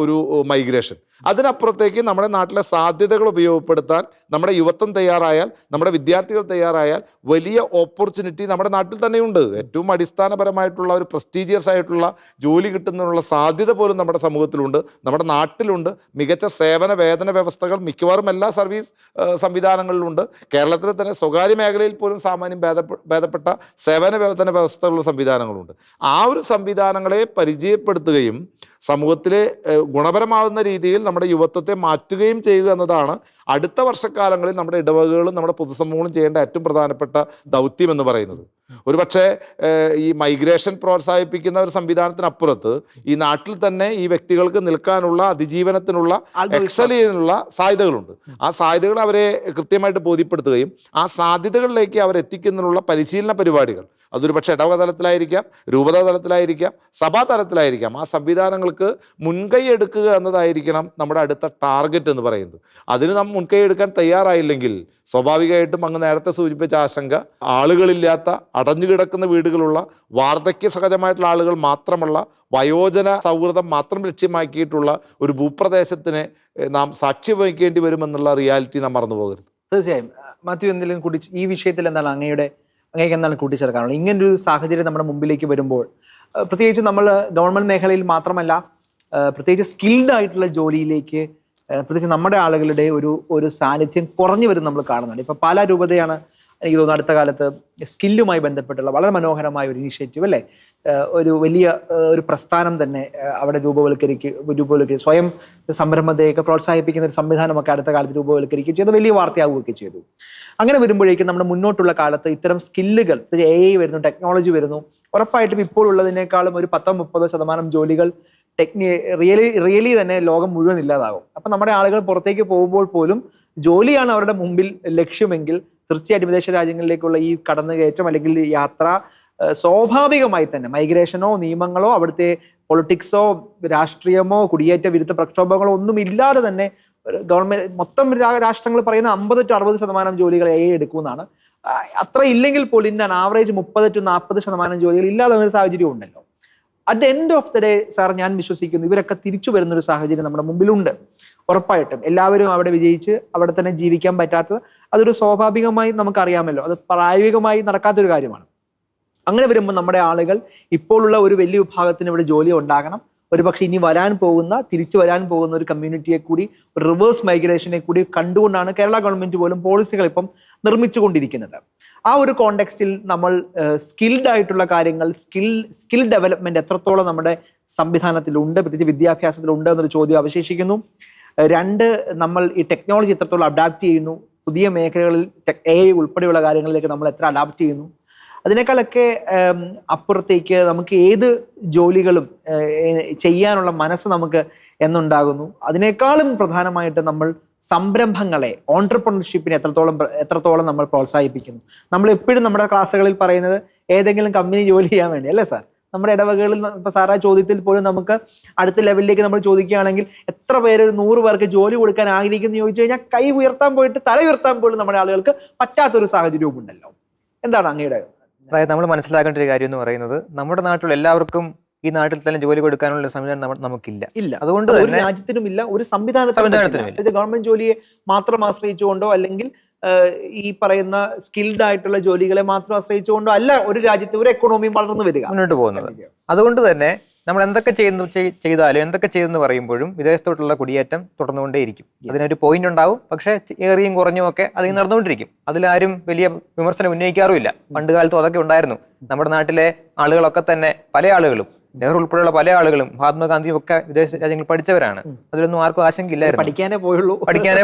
ഒരു മൈഗ്രേഷൻ. അതിനപ്പുറത്തേക്ക് നമ്മുടെ നാട്ടിലെ സാധ്യതകൾ ഉപയോഗപ്പെടുത്താൻ നമ്മുടെ യുവത്വം തയ്യാറായാൽ, നമ്മുടെ വിദ്യാർത്ഥികൾ തയ്യാറായാൽ വലിയ ഓപ്പർച്യൂണിറ്റി നമ്മുടെ നാട്ടിൽ തന്നെയുണ്ട്. ഏറ്റവും അടിസ്ഥാനപരമായിട്ടുള്ള ഒരു പ്രസ്റ്റീജിയസ് ആയിട്ടുള്ള ജോലി കിട്ടുന്നതിനുള്ള സാധ്യത പോലും നമ്മുടെ സമൂഹത്തിലുണ്ട്, നമ്മുടെ നാട്ടിലുണ്ട്. മികച്ച സേവന വേതന വ്യവസ്ഥകൾ മിക്കവാറും എല്ലാ സർവീസ് സംവിധാനങ്ങളിലുണ്ട്. കേരളത്തിലെ തന്നെ സ്വകാര്യ മേഖലയിൽ പോലും സാമാന്യം ഭേദപ്പെട്ട സേവന വേതന വ്യവസ്ഥകളുള്ള സംവിധാനങ്ങളുണ്ട്. ആ ഒരു സംവിധാനങ്ങളെ പരിചയപ്പെടുത്തുകയും സമൂഹത്തിലെ ഗുണപരമാകുന്ന രീതിയിൽ നമ്മുടെ യുവത്വത്തെ മാറ്റുകയും ചെയ്യുക എന്നതാണ് അടുത്ത വർഷക്കാലങ്ങളിൽ നമ്മുടെ ഇടവകകളും നമ്മുടെ പൊതുസമൂഹങ്ങളും ചെയ്യേണ്ട ഏറ്റവും പ്രധാനപ്പെട്ട ദൗത്യം എന്ന് പറയുന്നത്. ഒരുപക്ഷെ ഈ മൈഗ്രേഷൻ പ്രോത്സാഹിപ്പിക്കുന്ന ഒരു സംവിധാനത്തിനപ്പുറത്ത് ഈ നാട്ടിൽ തന്നെ ഈ വ്യക്തികൾക്ക് നിൽക്കാനുള്ള, അതിജീവനത്തിനുള്ള, എക്സൽ ചെയ്യാനുള്ള സാധ്യതകളുണ്ട്. ആ സാധ്യതകൾ അവരെ കൃത്യമായിട്ട് ബോധ്യപ്പെടുത്തുകയും ആ സാധ്യതകളിലേക്ക് അവരെത്തിക്കുന്നതിനുള്ള പരിശീലന പരിപാടികൾ, അതൊരു പക്ഷേ ഇടവക തലത്തിലായിരിക്കാം, രൂപതാ തലത്തിലായിരിക്കാം, സഭാ തലത്തിലായിരിക്കാം, ആ സംവിധാനങ്ങൾക്ക് മുൻകൈ എടുക്കുക എന്നതായിരിക്കണം നമ്മുടെ അടുത്ത ടാർഗറ്റ് എന്ന് പറയുന്നത്. അതിന് നാം മുൻകൈ എടുക്കാൻ തയ്യാറായില്ലെങ്കിൽ സ്വാഭാവികമായിട്ടും അങ്ങ് നേരത്തെ സൂചിപ്പിച്ച ആശങ്ക, ആളുകളില്ലാത്ത, അടഞ്ഞുകിടക്കുന്ന വീടുകളുള്ള, വാർദ്ധക്യ സഹജമായിട്ടുള്ള ആളുകൾ മാത്രമുള്ള, വയോജന സൗഹൃദം മാത്രം ലക്ഷ്യമാക്കിയിട്ടുള്ള ഒരു ഭൂപ്രദേശത്തിന് നാം സാക്ഷ്യം വഹിക്കേണ്ടി വരുമെന്നുള്ള റിയാലിറ്റി നാം മറന്നു പോകരുത്. തീർച്ചയായും. മാത്യു, എന്തെങ്കിലും കൂടി ഈ വിഷയത്തിൽ എന്താണ് അങ്ങേക്ക് എന്താണ് കൂട്ടിച്ചേർക്കാനുള്ളത്? ഇങ്ങനൊരു സാഹചര്യം നമ്മുടെ മുമ്പിലേക്ക് വരുമ്പോൾ, പ്രത്യേകിച്ച് നമ്മൾ ഗവൺമെന്റ് മേഖലയിൽ മാത്രമല്ല, പ്രത്യേകിച്ച് സ്കിൽഡ് ആയിട്ടുള്ള ജോലിയിലേക്ക് പ്രത്യേകിച്ച് നമ്മുടെ ആളുകളുടെ ഒരു സാന്നിധ്യം കുറഞ്ഞു വരും നമ്മൾ കാണുന്നുണ്ട്. ഇപ്പൊ പാലാ രൂപതയാണ് എനിക്ക് തോന്നുന്നു അടുത്ത കാലത്ത് സ്കില്ലുമായി ബന്ധപ്പെട്ടുള്ള വളരെ മനോഹരമായ ഒരു ഇനിഷ്യേറ്റീവ്, അല്ലേ, ഒരു വലിയ ഒരു പ്രസ്ഥാനം തന്നെ അവിടെ രൂപവൽക്കരിക്കുക, സ്വയം സംരംഭത്തെയൊക്കെ പ്രോത്സാഹിപ്പിക്കുന്ന ഒരു സംവിധാനമൊക്കെ അടുത്ത കാലത്ത് രൂപവൽക്കരിക്കുകയും ചെയ്ത് വലിയ വാർത്തയാവുകയൊക്കെ ചെയ്തു. അങ്ങനെ വരുമ്പോഴേക്കും നമ്മുടെ മുന്നോട്ടുള്ള കാലത്ത് ഇത്തരം സ്കില്ലുകൾ, AI വരുന്നു, ടെക്നോളജി വരുന്നു, ഉറപ്പായിട്ടും ഇപ്പോൾ ഉള്ളതിനേക്കാളും ഒരു 10-30% ജോലികൾ റിയലി തന്നെ ലോകം മുഴുവൻ ഇല്ലാതാകും. അപ്പൊ നമ്മുടെ ആളുകൾ പുറത്തേക്ക് പോകുമ്പോൾ പോലും ജോലിയാണ് അവരുടെ മുമ്പിൽ ലക്ഷ്യമെങ്കിൽ തീർച്ചയായിട്ടും വിദേശ രാജ്യങ്ങളിലേക്കുള്ള ഈ കടന്നുകയറ്റം അല്ലെങ്കിൽ യാത്ര സ്വാഭാവികമായി തന്നെ മൈഗ്രേഷനോ നിയമങ്ങളോ അവിടുത്തെ പൊളിറ്റിക്സോ രാഷ്ട്രീയമോ കുടിയേറ്റ വിരുദ്ധ പ്രക്ഷോഭങ്ങളോ ഒന്നും ഇല്ലാതെ തന്നെ ഗവൺമെന്റ് മൊത്തം രാഷ്ട്രങ്ങൾ പറയുന്ന 50 to 60% ജോലികൾ AI എടുക്കുമെന്നാണ്. അത്ര ഇല്ലെങ്കിൽ പോലും ഇന്ത്യൻ ആവറേജ് 30 to 40% ജോലികൾ ഇല്ലാതെ ഒരു സാഹചര്യം ഉണ്ടല്ലോ. At the end of the day sir, ഞാൻ വിശ്വസിക്കുന്നു ഇവരൊക്കെ തിരിച്ചു വരുന്നൊരു സാഹചര്യം നമ്മുടെ മുമ്പിലുണ്ട്. ഉറപ്പായിട്ടും എല്ലാവരും അവിടെ വിജയിച്ച് അവിടെ തന്നെ ജീവിക്കാൻ പറ്റാത്തത് അതൊരു സ്വാഭാവികമായി നമുക്കറിയാമല്ലോ, അത് പ്രായോഗികമായി നടക്കാത്തൊരു കാര്യമാണ്. അങ്ങനെ വരുമ്പോൾ നമ്മുടെ ആളുകൾ ഇപ്പോഴുള്ള ഒരു വലിയ വിഭാഗത്തിന് ഇവിടെ ജോലി ഉണ്ടാകണം. ഒരുപക്ഷെ ഇനി തിരിച്ചു വരാൻ പോകുന്ന ഒരു കമ്മ്യൂണിറ്റിയെ കൂടി, ഒരു റിവേഴ്സ് മൈഗ്രേഷനെ കൂടി കണ്ടുകൊണ്ടാണ് കേരള ഗവൺമെന്റ് പോലും പോളിസികൾ ഇപ്പം നിർമ്മിച്ചുകൊണ്ടിരിക്കുന്നത്. ആ ഒരു കോണ്ടെക്സ്റ്റിൽ നമ്മൾ സ്കിൽഡ് ആയിട്ടുള്ള കാര്യങ്ങൾ, സ്കിൽ ഡെവലപ്മെന്റ് എത്രത്തോളം നമ്മുടെ സംവിധാനത്തിലുണ്ട്, പ്രത്യേകിച്ച് വിദ്യാഭ്യാസത്തിലുണ്ട് എന്നൊരു ചോദ്യം അവശേഷിക്കുന്നു. 2, നമ്മൾ ഈ ടെക്നോളജി എത്രത്തോളം അഡാപ്റ്റ് ചെയ്യുന്നു, പുതിയ മേഖലകളിൽ AI ഉൾപ്പെടെയുള്ള കാര്യങ്ങളിലേക്ക് നമ്മൾ എത്ര അഡാപ്റ്റ് ചെയ്യുന്നു. അതിനേക്കാളൊക്കെ അപ്പുറത്തേക്ക് നമുക്ക് ഏത് ജോലികളും ചെയ്യാനുള്ള മനസ്സ് നമുക്ക് എന്നുണ്ടാകുന്നു. അതിനേക്കാളും പ്രധാനമായിട്ട് നമ്മൾ സംരംഭങ്ങളെ, ഓൺട്രപ്രണർഷിപ്പിനെ എത്രത്തോളം നമ്മൾ പ്രോത്സാഹിപ്പിക്കുന്നു. നമ്മൾ എപ്പോഴും നമ്മുടെ ക്ലാസ്സുകളിൽ പറയുന്നത് ഏതെങ്കിലും കമ്പനി ജോലി ചെയ്യാൻ വേണ്ടി അല്ലേ സാർ? നമ്മുടെ ഇടവകളിൽ ഇപ്പൊ സാറാ ചോദ്യത്തിൽ പോലും നമുക്ക് അടുത്ത ലെവലിലേക്ക് നമ്മൾ ചോദിക്കുകയാണെങ്കിൽ എത്ര പേര് 100 പേർക്ക് ജോലി കൊടുക്കാൻ ആഗ്രഹിക്കുന്നു ചോദിച്ചു കഴിഞ്ഞാൽ കൈ ഉയർത്താൻ പോയിട്ട് തല ഉയർത്താൻ പോലും നമ്മുടെ ആളുകൾക്ക് പറ്റാത്തൊരു സാഹചര്യവും ഉണ്ടല്ലോ. എന്താണ് അങ്ങയുടെ? അതായത് നമ്മൾ മനസ്സിലാക്കേണ്ട ഒരു കാര്യം എന്ന് പറയുന്നത്, നമ്മുടെ നാട്ടിലുള്ള എല്ലാവർക്കും ഈ നാട്ടിൽ തന്നെ ജോലി കൊടുക്കാനുള്ള സംവിധാനം നമുക്കില്ല. അതുകൊണ്ട് ഒരു രാജ്യത്തിനും ഇല്ല, ഒരു സംവിധാനത്തിനും. ഗവൺമെന്റ് ജോലിയെ മാത്രം ആശ്രയിച്ചുകൊണ്ടോ അല്ലെങ്കിൽ ഈ പറയുന്ന സ്കിൽഡ് ആയിട്ടുള്ള ജോലികളെ മാത്രം ആശ്രയിച്ചുകൊണ്ടോ അല്ല ഒരു രാജ്യത്ത് ഒരു എക്കോണമിയും വളർന്നു വരിക, മുന്നോട്ട് പോകുന്നത്. അതുകൊണ്ട് തന്നെ നമ്മൾ എന്തൊക്കെ ചെയ്താലും എന്തൊക്കെ ചെയ്തെന്ന് പറയുമ്പോഴും വിദേശത്തോട്ടുള്ള കുടിയേറ്റം തുടർന്നുകൊണ്ടേയിരിക്കും. അതിനൊരു പോയിന്റ് ഉണ്ടാവും, പക്ഷേ ഏറിയും കുറഞ്ഞും ഒക്കെ അതിൽ നടന്നുകൊണ്ടിരിക്കും. അതിലാരും വലിയ വിമർശനം ഉന്നയിക്കാറുമില്ല. പണ്ട് കാലത്തും അതൊക്കെ ഉണ്ടായിരുന്നു. നമ്മുടെ നാട്ടിലെ ആളുകളൊക്കെ തന്നെ, പല ആളുകളും, നെഹ്റു ഉൾപ്പെടെയുള്ള പല ആളുകളും മഹാത്മാഗാന്ധിയും ഒക്കെ വിദേശ രാജ്യങ്ങളിൽ പഠിച്ചവരാണ്. അതിലൊന്നും ആർക്കും ആശങ്കയില്ലായിരുന്നു. പഠിക്കാനേ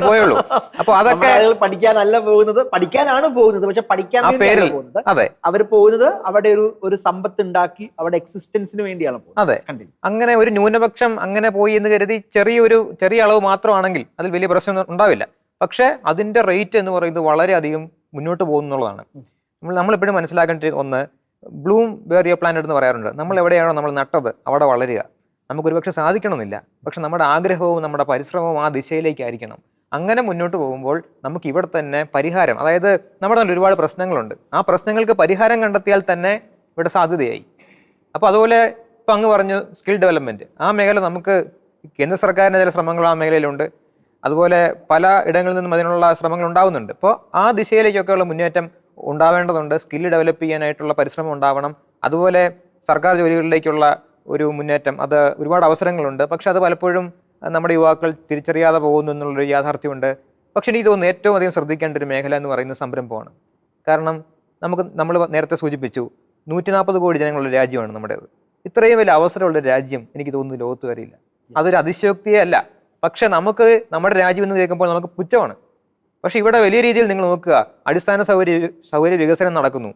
പോയുള്ളൂ. അപ്പൊ അതൊക്കെ പഠിക്കാനല്ല പോകുന്നത്, പഠിക്കാനാണ് പോകുന്നത്. പക്ഷെ പഠിക്കാൻ പോകുന്നത്, അതെ, അവർ പോകുന്നത് അവിടെ ഒരു സമ്പത്ത് ഉണ്ടാക്കി അവിടെ എക്സിസ്റ്റൻസിന് വേണ്ടിയാണ് പോകുന്നത്. അതെ, അങ്ങനെ ഒരു ന്യൂനപക്ഷം അങ്ങനെ പോയി എന്ന് കരുതി ചെറിയ അളവ് മാത്രമാണെങ്കിൽ അതിൽ വലിയ പ്രശ്നം ഉണ്ടാവില്ല. പക്ഷെ അതിന്റെ റേറ്റ് എന്ന് പറയുന്നത് വളരെയധികം മുന്നോട്ട് പോകുന്നുള്ളതാണ്. നമ്മളെപ്പോഴും മനസ്സിലാക്കേണ്ട ഒന്ന്, ബ്ലൂം വേർ യുവർ പ്ലാന്റ് എന്ന് പറയാറുണ്ട്. നമ്മൾ എവിടെയാണോ നമ്മൾ നട്ടത് അവിടെ വളരുക. നമുക്കൊരു പക്ഷെ സാധിക്കണമെന്നില്ല, പക്ഷെ നമ്മുടെ ആഗ്രഹവും നമ്മുടെ പരിശ്രമവും ആ ദിശയിലേക്കായിരിക്കണം. അങ്ങനെ മുന്നോട്ട് പോകുമ്പോൾ നമുക്ക് ഇവിടെ തന്നെ പരിഹാരം, അതായത് നമ്മുടെ നാട്ടിൽ ഒരുപാട് പ്രശ്നങ്ങളുണ്ട്, ആ പ്രശ്നങ്ങൾക്ക് പരിഹാരം കണ്ടെത്തിയാൽ തന്നെ ഇവിടെ സാധ്യതയായി. അപ്പോൾ അതുപോലെ ഇപ്പം അങ്ങ് പറഞ്ഞു സ്കിൽ ഡെവലപ്മെൻറ്റ്, ആ മേഖല നമുക്ക് കേന്ദ്ര സർക്കാരിൻ്റെ ചില ശ്രമങ്ങൾ ആ മേഖലയിലുണ്ട്. അതുപോലെ പല ഇടങ്ങളിൽ നിന്നും അതിനുള്ള ശ്രമങ്ങൾ ഉണ്ടാവുന്നുണ്ട്. അപ്പോൾ ആ ദിശയിലേക്കൊക്കെയുള്ള മുന്നേറ്റം ഉണ്ടാവേണ്ടതുണ്ട്. സ്കില്ല് ഡെവലപ്പ് ചെയ്യാനായിട്ടുള്ള പരിശ്രമം ഉണ്ടാവണം. അതുപോലെ സർക്കാർ ജോലികളിലേക്കുള്ള ഒരു മുന്നേറ്റം, അത് ഒരുപാട് അവസരങ്ങളുണ്ട്. പക്ഷെ അത് പലപ്പോഴും നമ്മുടെ യുവാക്കൾ തിരിച്ചറിയാതെ പോകുന്നു എന്നുള്ളൊരു യാഥാർത്ഥ്യമുണ്ട്. പക്ഷെ എനിക്ക് തോന്നുന്നു ഏറ്റവും അധികം ശ്രദ്ധിക്കേണ്ട ഒരു മേഖല എന്ന് പറയുന്നത് സംരംഭമാണ്. കാരണം നമ്മൾ നേരത്തെ സൂചിപ്പിച്ചു, 140 കോടി ജനങ്ങളുള്ള രാജ്യമാണ് നമ്മുടേത്. ഇത്രയും വലിയ അവസരമുള്ള രാജ്യം എനിക്ക് തോന്നുന്നു ലോകത്ത് വരെയില്ല. അതൊരു അതിശയോക്തിയേ അല്ല. പക്ഷെ നമുക്ക് നമ്മുടെ രാജ്യം എന്ന് കേൾക്കുമ്പോൾ നമുക്ക് പുച്ഛമാണ്. പക്ഷെ ഇവിടെ വലിയ രീതിയിൽ നിങ്ങൾ നോക്കുക, അടിസ്ഥാന സൗകര്യ വികസനം നടക്കുന്നു.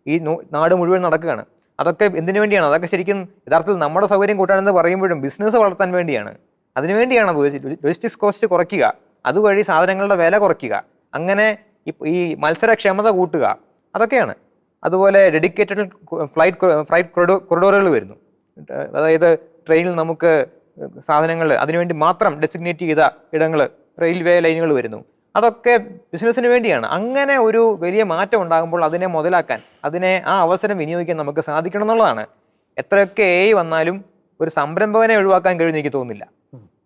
ഈ നാട് മുഴുവൻ നടക്കുകയാണ്. അതൊക്കെ എന്തിനു വേണ്ടിയാണ്? അതൊക്കെ ശരിക്കും യഥാർത്ഥത്തിൽ നമ്മുടെ സൗകര്യം കൂട്ടാനെന്ന് പറയുമ്പോഴും ബിസിനസ് വളർത്താൻ വേണ്ടിയാണ്. അതിനുവേണ്ടിയാണ് ലോജിസ്റ്റിക്സ് കോസ്റ്റ് കുറയ്ക്കുക, അതുവഴി സാധനങ്ങളുടെ വില കുറയ്ക്കുക, അങ്ങനെ ഈ മത്സരക്ഷമത കൂട്ടുക, അതൊക്കെയാണ്. അതുപോലെ ഡെഡിക്കേറ്റഡ് ഫ്ലൈറ്റ് കൊറിഡോറുകൾ വരുന്നു. അതായത് ട്രെയിനിൽ നമുക്ക് സാധനങ്ങൾ അതിനുവേണ്ടി മാത്രം ഡെസിഗ്നേറ്റ് ചെയ്ത ഇടങ്ങൾ, റെയിൽവേ ലൈനുകൾ വരുന്നു. അതൊക്കെ ബിസിനസ്സിന് വേണ്ടിയാണ്. അങ്ങനെ ഒരു വലിയ മാറ്റം ഉണ്ടാകുമ്പോൾ അതിനെ മുതലാക്കാൻ, അതിനെ ആ അവസരം വിനിയോഗിക്കാൻ നമുക്ക് സാധിക്കണം എന്നുള്ളതാണ്. എത്രയൊക്കെ AI വന്നാലും ഒരു സംരംഭകനെ ഒഴിവാക്കാൻ കഴിയുമെന്ന് എനിക്ക് തോന്നുന്നില്ല.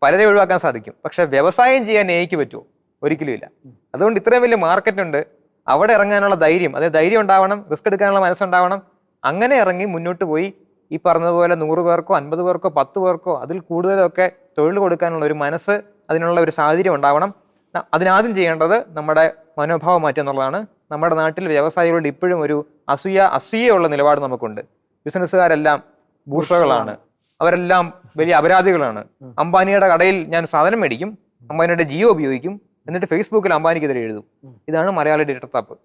പലരെ ഒഴിവാക്കാൻ സാധിക്കും, പക്ഷെ വ്യവസായം ചെയ്യാൻ AIക്ക് പറ്റുമോ? ഒരിക്കലും ഇല്ല. അതുകൊണ്ട് ഇത്രയും വലിയ മാർക്കറ്റ് ഉണ്ട്, അവിടെ ഇറങ്ങാനുള്ള ധൈര്യം, അതായത് ധൈര്യം ഉണ്ടാവണം, റിസ്ക് എടുക്കാനുള്ള മനസ്സുണ്ടാവണം. അങ്ങനെ ഇറങ്ങി മുന്നോട്ട് പോയി ഈ പറഞ്ഞതുപോലെ 100 പേർക്കോ 50 പേർക്കോ 10 പേർക്കോ അതിൽ കൂടുതലൊക്കെ തൊഴിൽ കൊടുക്കാനുള്ള ഒരു മനസ്സ്, അതിനുള്ള ഒരു സാഹചര്യം ഉണ്ടാവണം. അതിനാദ്യം ചെയ്യേണ്ടത് നമ്മുടെ മനോഭാവം മാറ്റുക എന്നുള്ളതാണ്. നമ്മുടെ നാട്ടിൽ വ്യവസായികളോട് ഇപ്പോഴും ഒരു അസൂയയുള്ള നിലപാട് നമുക്കുണ്ട്. ബിസിനസ്സുകാരെല്ലാം ഭൂഷകളാണ്, അവരെല്ലാം വലിയ അപരാധികളാണ്. അംബാനിയുടെ കടയിൽ ഞാൻ സാധനം മേടിക്കും, അംബാനിയുടെ ജിയോ ഉപയോഗിക്കും, എന്നിട്ട് ഫേസ്ബുക്കിൽ അംബാനിക്കെതിരെ എഴുതും. ഇതാണ് മലയാളിയുടെ ഇരട്ടത്താപ്പ്.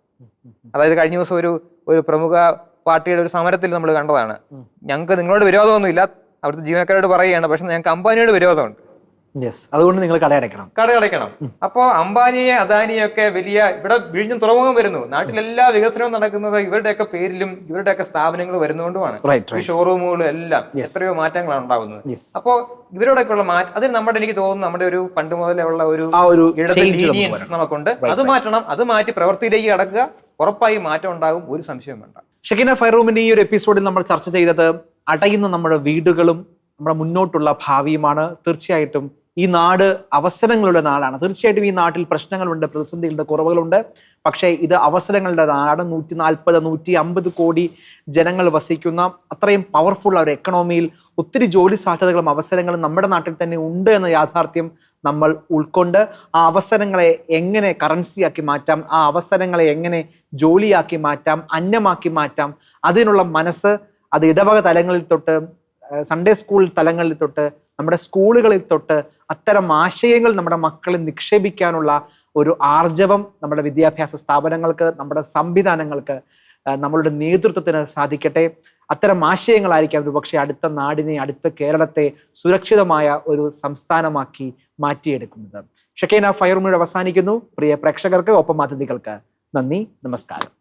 അതായത് കഴിഞ്ഞ ദിവസം ഒരു പ്രമുഖ പാർട്ടിയുടെ ഒരു സമരത്തിൽ നമ്മൾ കണ്ടതാണ്. ഞങ്ങൾക്ക് നിങ്ങളോട് വിരോധമൊന്നുമില്ല, അവിടുത്തെ ജീവനക്കാരോട് പറയുകയാണ്, പക്ഷെ ഞങ്ങൾക്ക് അംബാനിയോട് വിരോധമുണ്ട്. അതുകൊണ്ട് നിങ്ങൾ കടയടയ്ക്കണം. കടയടയ്ക്കണം. അപ്പോ അംബാനിയെ അദാനിയെ ഒക്കെ വലിയ ഇവിടെ വിഴിഞ്ഞം തുറമുഖം വരുന്നു, നാട്ടിലെല്ലാ വികസനവും നടക്കുന്നത് ഇവരുടെയൊക്കെ പേരിലും ഇവരുടെയൊക്കെ സ്ഥാപനങ്ങൾ വരുന്നതുകൊണ്ടുമാണ്. ഈ ഷോറൂമുകളും എല്ലാം എത്രയോ മാറ്റങ്ങളാണ് ഉണ്ടാകുന്നത്. അപ്പോ ഇവരോടൊക്കെയുള്ള മാറ്റം അതിന് നമ്മുടെ എനിക്ക് തോന്നുന്നു നമ്മുടെ ഒരു പണ്ട് മുതലേ ഉള്ള ഒരു ലീനിയൻസ് നമുക്കുണ്ട്. അത് മാറ്റണം. അത് മാറ്റി പ്രവൃത്തിയിലേക്ക് കടക്കുക. ഉറപ്പായി മാറ്റം ഉണ്ടാകും, ഒരു സംശയം വേണ്ട. ഷെക്കീന ഫയർ റൂമിന്റെ ഈ ഒരു എപ്പിസോഡിൽ നമ്മൾ ചർച്ച ചെയ്തത് അടയുന്ന നമ്മുടെ വീടുകളും നമ്മുടെ മുന്നോട്ടുള്ള ഭാവിയുമാണ്. തീർച്ചയായിട്ടും ഈ നാട് അവസരങ്ങളുടെ നാടാണ്. തീർച്ചയായിട്ടും ഈ നാട്ടിൽ പ്രശ്നങ്ങളുണ്ട്, പ്രതിസന്ധികളുണ്ട്, കുറവുകളുണ്ട്. പക്ഷേ ഇത് അവസരങ്ങളുടെ നാട്. 140-150 കോടി ജനങ്ങൾ വസിക്കുന്ന അത്രയും പവർഫുൾ ഒരു എക്കണോമിയിൽ ഒത്തിരി ജോലി സാധ്യതകളും അവസരങ്ങളും നമ്മുടെ നാട്ടിൽ തന്നെ ഉണ്ട് എന്ന യാഥാർത്ഥ്യം നമ്മൾ ഉൾക്കൊണ്ട് ആ അവസരങ്ങളെ എങ്ങനെ കറൻസിയാക്കി മാറ്റാം, ആ അവസരങ്ങളെ എങ്ങനെ ജോലിയാക്കി മാറ്റാം, അന്നമാക്കി മാറ്റാം, അതിനുള്ള മനസ്സ് അത് ഇടവക തലങ്ങളിൽ തൊട്ട് സൺഡേ സ്കൂൾ തലങ്ങളിൽ തൊട്ട് നമ്മുടെ സ്കൂളുകളിൽ തൊട്ട് അത്തരം ആശയങ്ങൾ നമ്മുടെ മക്കളെ നിക്ഷേപിക്കാനുള്ള ഒരു ആർജവം നമ്മുടെ വിദ്യാഭ്യാസ സ്ഥാപനങ്ങൾക്ക്, നമ്മുടെ സംവിധാനങ്ങൾക്ക്, നമ്മളുടെ നേതൃത്വത്തിന് സാധിക്കട്ടെ. അത്തരം ആശയങ്ങളായിരിക്കാം ഒരുപക്ഷെ അടുത്ത നാടിനെ, അടുത്ത കേരളത്തെ സുരക്ഷിതമായ ഒരു സംസ്ഥാനമാക്കി മാറ്റിയെടുക്കുന്നത്. ഷെക്കീന ഫയർ റൂമിൽ അവസാനിക്കുന്നു. പ്രിയ പ്രേക്ഷകർക്ക്, ഒപ്പം അതിഥികൾക്ക് നന്ദി, നമസ്കാരം.